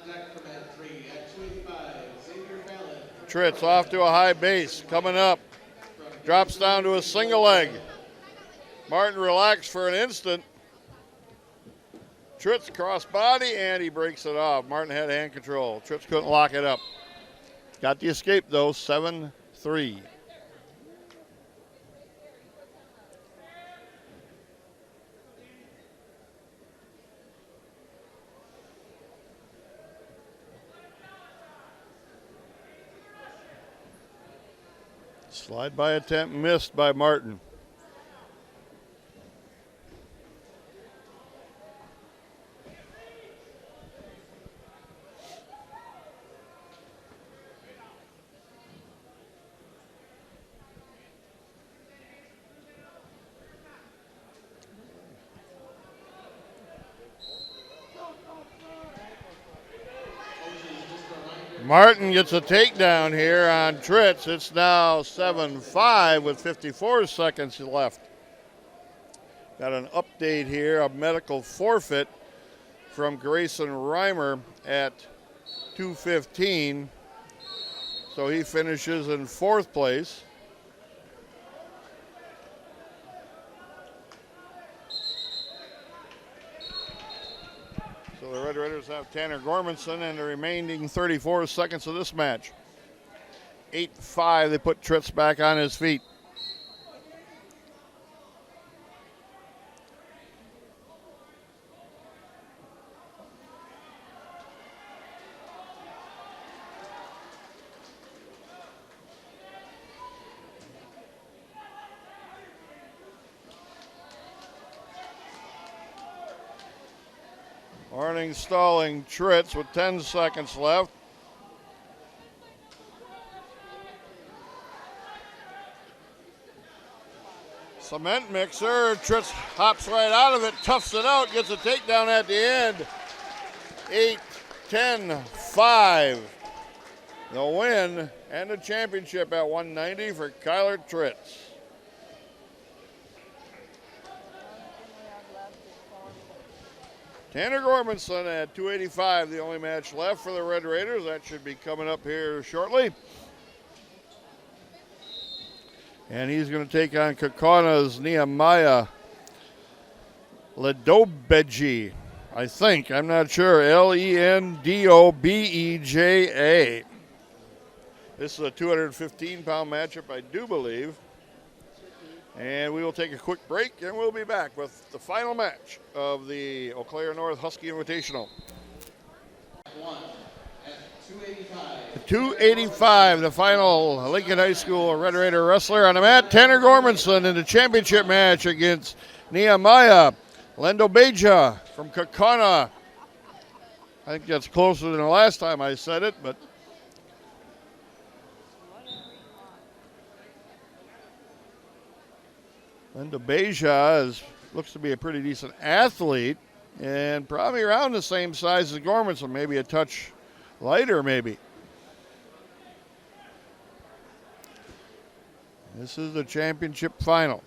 deck for mat 3 at 285, Xavier Fallon. Tritz off to a high base. Coming up. Drops down to a single leg. Martin relaxed for an instant. Tritz cross body and he breaks it off. Martin had hand control. Tritz couldn't lock it up. Got the escape though, 7-3. Slide by attempt missed by Martin. Martin gets a takedown here on Tritz. It's now 7-5 with 54 seconds left. Got an update here, a medical forfeit from Grayson Reimer at 2:15. So he finishes in 4th place. So the Red Raiders have Tanner Gormanson and the remaining 34 seconds of this match. 8-5, they put Tritz back on his feet. Horning stalling Tritz with 10 seconds left. Cement mixer, Tritz hops right out of it, toughs it out, gets a takedown at the end. 8-10-5. The win and the championship at 190 for Kyler Tritz. Tanner Gormanson at 285, the only match left for the Red Raiders. That should be coming up here shortly. And he's going to take on Kaukauna Nehemiah Lendobeja, I think. I'm not sure. Lendobeja. This is a 215-pound matchup, I do believe. And we will take a quick break, and we'll be back with the final match of the Eau Claire North Husky Invitational. 1 at 285. 285, the final Lincoln High School Red Raider wrestler on the mat. Tanner Gormanson in the championship match against Nehemiah Lendobeja from Kaukauna. I think that's closer than the last time I said it, but Lendobeja looks to be a pretty decent athlete and probably around the same size as Gormanson, maybe a touch lighter maybe. This is the championship final.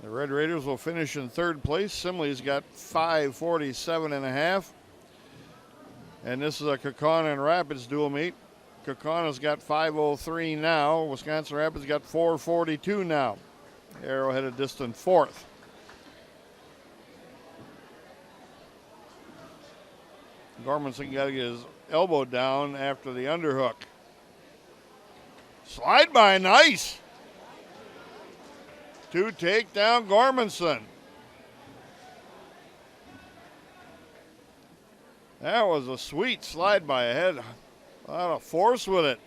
The Red Raiders will finish in third place. Simley's got 5:47.5. And this is a Kaukauna and Rapids dual meet. Kaukana's got 5:03 now. Wisconsin Rapids got 4:42 now. Arrowhead a distant fourth. Gormanson got to get his elbow down after the underhook. Slide by, nice. 2 takedown Gormanson. That was a sweet slide by ahead. A lot of force with it.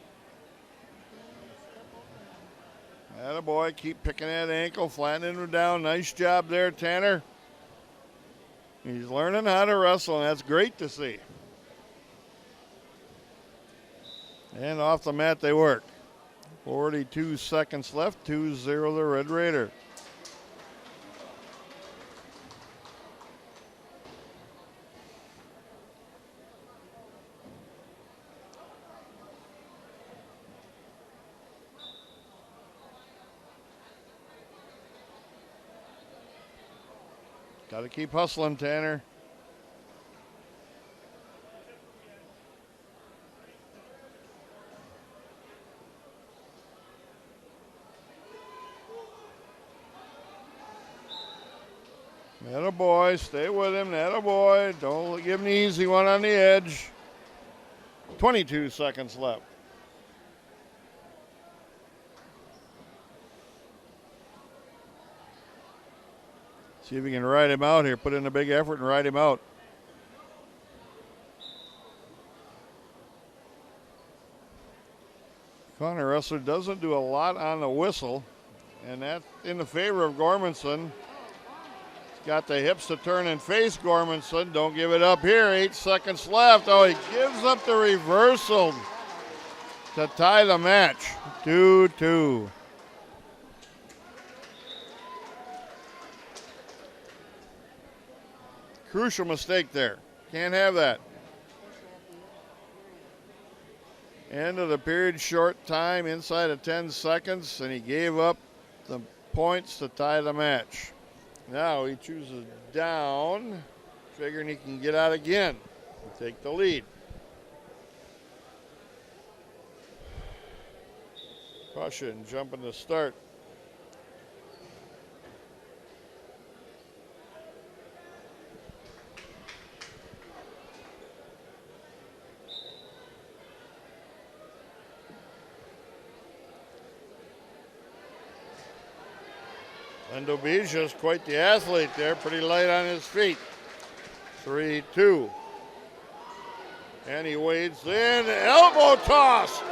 Attaboy, keep picking that ankle, flattening him down. Nice job there, Tanner. He's learning how to wrestle, and that's great to see. And off the mat they work. 42 seconds left, 2-0 the Red Raider. Got to keep hustling, Tanner. Attaboy, stay with him, attaboy. Don't give him the easy one on the edge. 22 seconds left. See if we can ride him out here, put in a big effort and ride him out. Connor wrestler doesn't do a lot on the whistle, and that's in the favor of Gormanson. He's got the hips to turn and face Gormanson. Don't give it up here, 8 seconds left. Oh, he gives up the reversal to tie the match, 2-2. Crucial mistake there. Can't have that. End of the period, short time, inside of 10 seconds, and he gave up the points to tie the match. Now he chooses down, figuring he can get out again and take the lead. Caution, jumping to start. Lendobija's quite the athlete there, pretty light on his feet. 3-2. And he wades in, elbow toss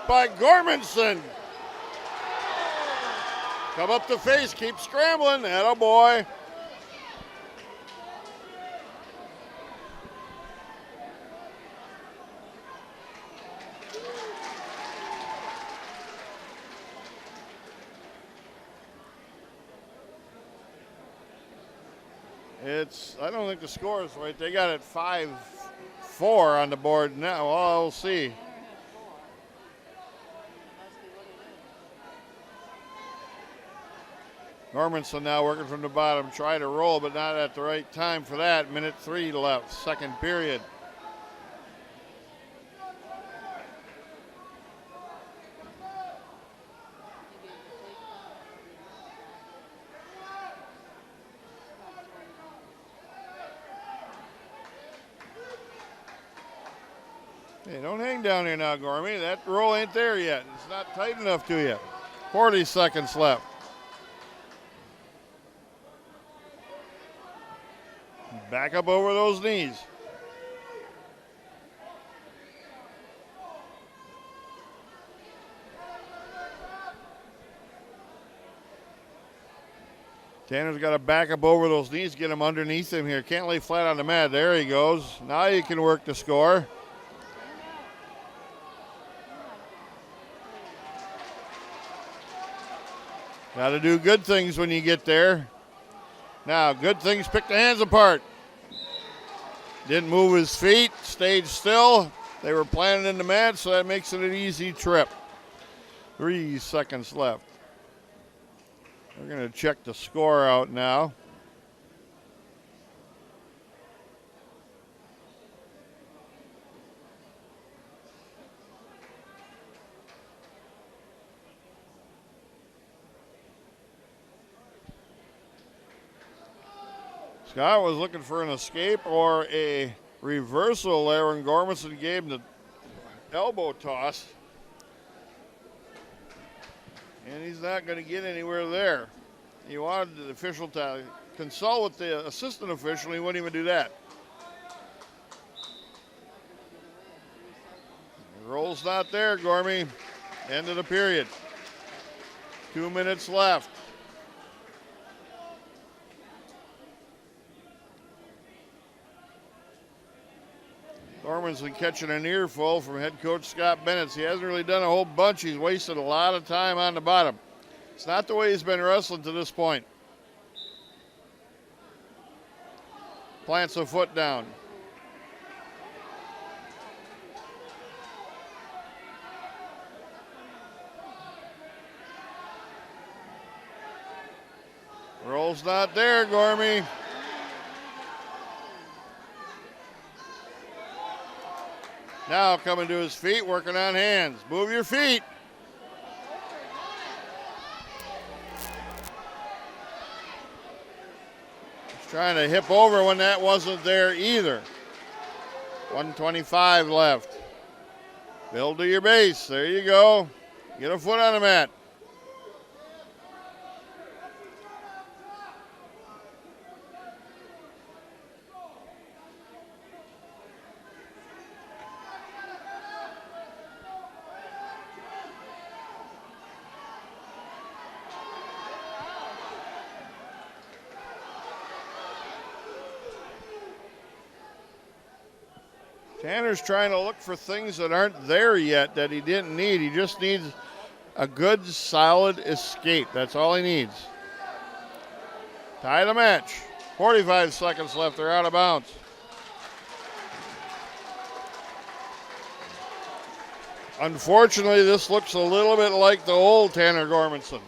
by Gormanson. Come up the face, keep scrambling, attaboy. I don't think the score is right. They got it 5-4 on the board now. Well, we'll see. Gormanson now working from the bottom. Try to roll, but not at the right time for that. Minute 3 left, second period. Hey, don't hang down here now, Gormy. That roll ain't there yet. It's not tight enough to you. 40 seconds left. Back up over those knees. Tanner's got to back up over those knees, get him underneath him here. Can't lay flat on the mat. There he goes. Now you can work the score. Got to do good things when you get there. Now, good things pick the hands apart. Didn't move his feet, stayed still. They were planning in the mat, so that makes it an easy trip. 3 seconds left. We're going to check the score out now. Scott was looking for an escape or a reversal there when Gormanson gave him the elbow toss. And he's not going to get anywhere there. He wanted the official to consult with the assistant official. He wouldn't even do that. The roll's not there, Gormy. End of the period. 2 minutes left. Gorman's been catching an earful from head coach Scott Bennett. He hasn't really done a whole bunch. He's wasted a lot of time on the bottom. It's not the way he's been wrestling to this point. Plants a foot down. Roll's not there, Gormy. Now coming to his feet, working on hands. Move your feet. He's trying to hip over when that wasn't there either. 125 left. Build to your base. There you go. Get a foot on the mat. Tanner's trying to look for things that aren't there yet that he didn't need. He just needs a good, solid escape. That's all he needs. Tie the match. 45 seconds left. They're out of bounds. Unfortunately, this looks a little bit like the old Tanner Gormanson.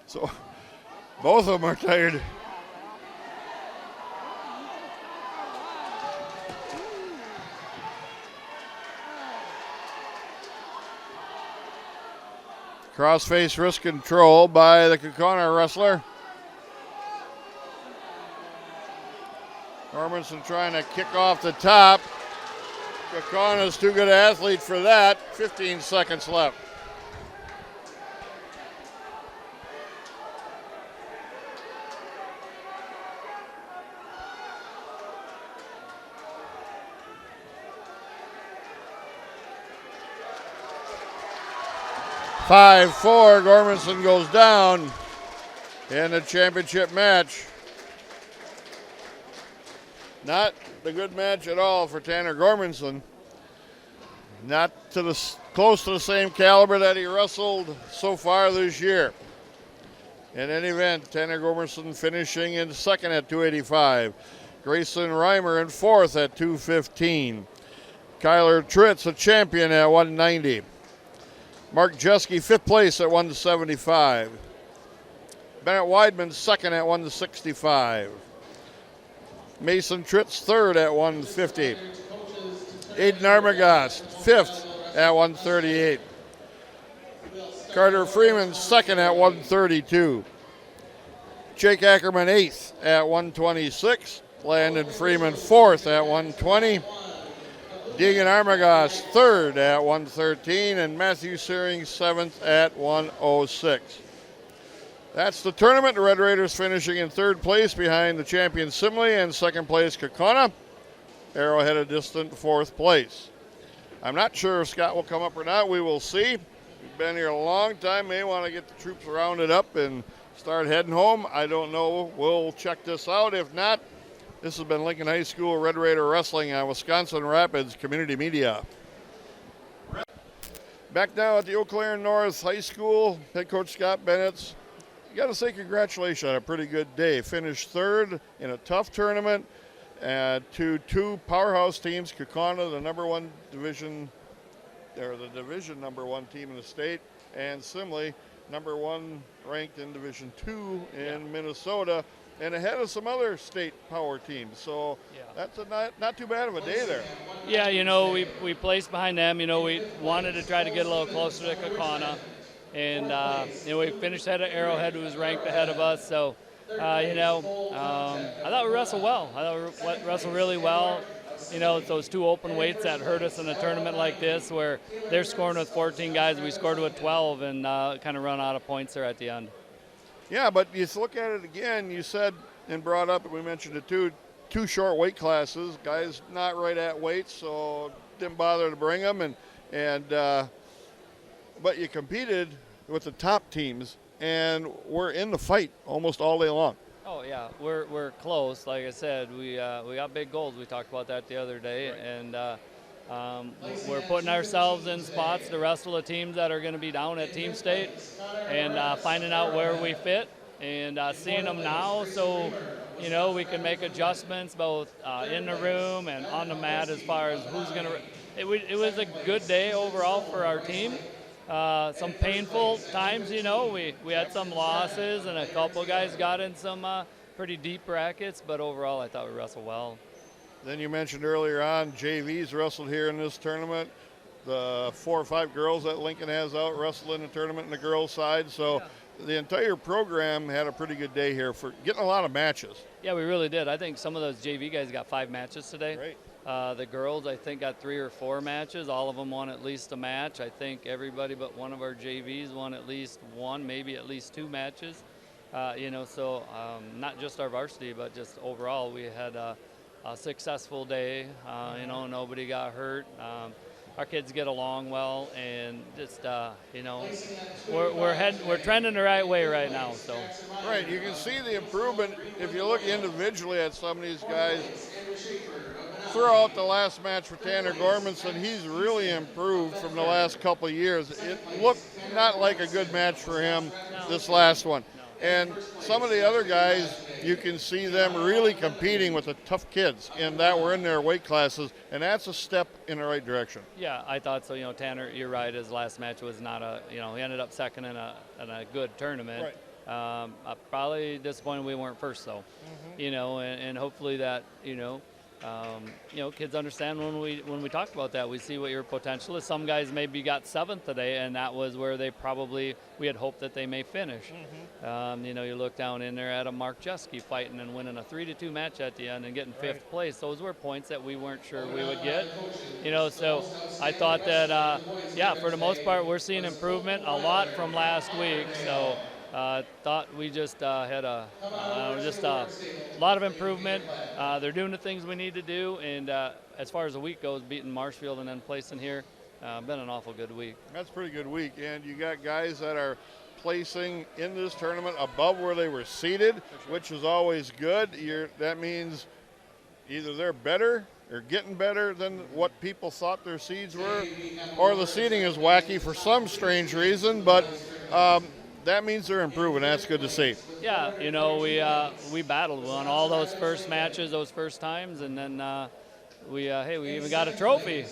So both of them are tired. Crossface wrist control by the Kaukauna wrestler. Gormanson trying to kick off the top. Kaukauna's too good an athlete for that. 15 seconds left. (5-4), Gormanson goes down in the championship match. Not the good match at all for Tanner Gormanson. Not to the close to the same caliber that he wrestled so far this year. In any event, Tanner Gormanson finishing in second at 285. Grayson Reimer in fourth at 215. Kyler Tritz, a champion, at 190. Mark Jeske, fifth place at 175. Bennett Weidman, second at 165. Mason Tritz, third at 150. Aiden Armagast, fifth at 138. Carter Freeman, second at 132. Jake Ackerman, eighth at 126. Landon Freeman, fourth at 120. Deegan Armagast, third at 113, and Matthew Searing, seventh at 106. That's the tournament. The Red Raiders finishing in third place behind the champion Simley, and second place Kaukauna. Arrowhead a distant fourth place. I'm not sure if Scott will come up or not. We will see. We've been here a long time. May want to get the troops rounded up and start heading home. I don't know. We'll check this out. If not, This has been Lincoln High School Red Raider Wrestling on Wisconsin Rapids Community Media. Back now at the Eau Claire North High School, head coach Scott Bennett. You got to say congratulations on a pretty good day. Finished third in a tough tournament to two powerhouse teams, Kaukauna, the division number one team in the state, and Simley, number one ranked in Division 2 in Minnesota, and ahead of some other state power teams. So that's not too bad of a day there. Yeah, we placed behind them. We wanted to try to get a little closer to Kaukauna. And, we finished ahead of Arrowhead, who was ranked ahead of us. So, I thought we wrestled well. I thought we wrestled really well. It's those two open weights that hurt us in a tournament like this where they're scoring with 14 guys, we scored with 12 and kind of run out of points there at the end. Yeah, but you look at it again, you said and brought up, and we mentioned it too, two short weight classes, guys not right at weight, so didn't bother to bring them. But you competed with the top teams, and we're in the fight almost all day long. Oh yeah, we're close. Like I said, we got big goals. We talked about that the other day, right. And we're putting ourselves in spots to wrestle the teams that are going to be down at Team State, and finding out where we fit and seeing them now, so we can make adjustments both in the room and on the mat as far as who's going to. It was a good day overall for our team. Some painful times, we had some losses and a couple guys got in some pretty deep brackets, but overall I thought we wrestled well. Then you mentioned earlier on JVs wrestled here in this tournament. The 4 or 5 girls that Lincoln has out wrestled in the tournament in the girls' side. So the entire program had a pretty good day here for getting a lot of matches. Yeah, we really did. I think some of those JV guys got 5 matches today. Right. The girls, I think, got 3 or 4 matches. All of them won at least a match. I think everybody but one of our JVs won at least 1, maybe at least 2 matches. So not just our varsity, but just overall, we had a successful day. Nobody got hurt. Our kids get along well, and just we're trending the right way right now. So right, you can see the improvement if you look individually at some of these guys. Throw out the last match for Tanner Gormanson. He's really improved from the last couple of years. It looked not like a good match for him this last one. And some of the other guys, you can see them really competing with the tough kids and that were in their weight classes, and that's a step in the right direction. Yeah, I thought so. Tanner, you're right, his last match was not he ended up second in a good tournament. Right. Probably disappointed we weren't first, though. And hopefully that, kids understand when we talk about that. We see what your potential is. Some guys maybe got 7th today, and that was where we had hoped that they may finish. You look down in there at a Mark Husky fighting and winning a 3-2 match at the end and getting 5th place. Those were points that we weren't sure we would get. So I thought that, for the most part, we're seeing improvement a lot from last week. So thought we just had a lot of improvement. They're doing the things we need to do, and as far as the week goes, beating Marshfield and then placing here, been an awful good week. That's a pretty good week, and you got guys that are placing in this tournament above where they were seated, which is always good. That means either they're better or getting better than what people thought their seeds were, or the seeding is wacky for some strange reason, but that means they're improving. That's good to see. Yeah, we battled, won all those first matches, those first times, and then we even got a trophy.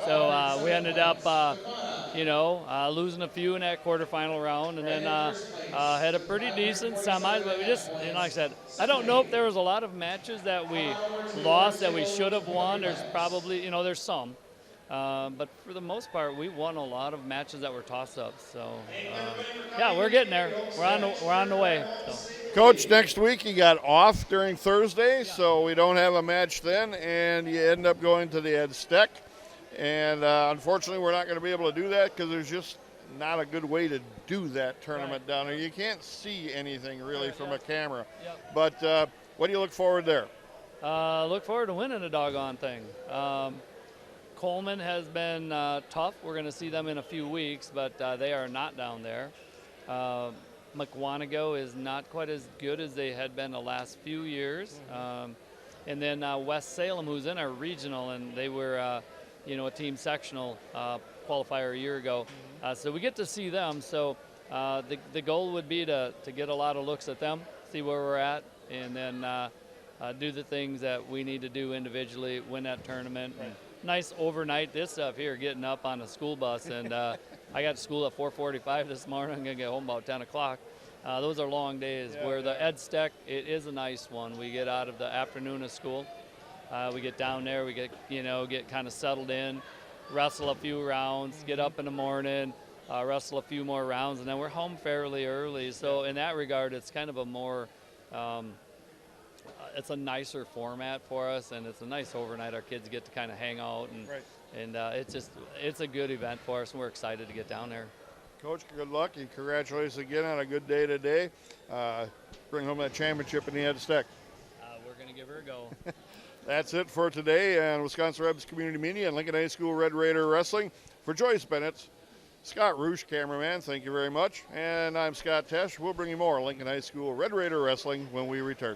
So we ended up, losing a few in that quarterfinal round, and then had a pretty decent semi. But we just, like I said, I don't know if there was a lot of matches that we lost that we should have won. There's probably, there's some. But for the most part, we won a lot of matches that were toss-ups. So, we're getting there. We're on the way. So. Coach, next week you got off during Thursday, so we don't have a match then, and you end up going to the Ed Steck. And unfortunately, we're not going to be able to do that because there's just not a good way to do that tournament down there. You can't see anything really from a camera. But what do you look forward there? Look forward to winning the doggone thing. Coleman has been tough. We're going to see them in a few weeks, but they are not down there. McWanago is not quite as good as they had been the last few years. And then West Salem, who's in our regional, and they were, a team sectional qualifier a year ago. So we get to see them. So the goal would be to get a lot of looks at them, see where we're at, and then do the things that we need to do individually, win that tournament. And nice overnight, this stuff here, getting up on a school bus. And I got to school at 4:45 this morning. I'm going to get home about 10 o'clock. Those are long days. Where the Ed Steck, it is a nice one. We get out of the afternoon of school. We get down there, we get kind of settled in, wrestle a few rounds, get up in the morning, wrestle a few more rounds, and then we're home fairly early. So in that regard, it's kind of a more, it's a nicer format for us, and it's a nice overnight. Our kids get to kind of hang out, and it's a good event for us, and we're excited to get down there. Coach, good luck and congratulations again on a good day today. Bring home that championship in the Ed Steck. We're going to give her a go. That's it for today on Wisconsin Rebs Community Media and Lincoln High School Red Raider Wrestling. For Joyce Bennett, Scott Roosh, cameraman, thank you very much. And I'm Scott Tesh. We'll bring you more Lincoln High School Red Raider Wrestling when we return.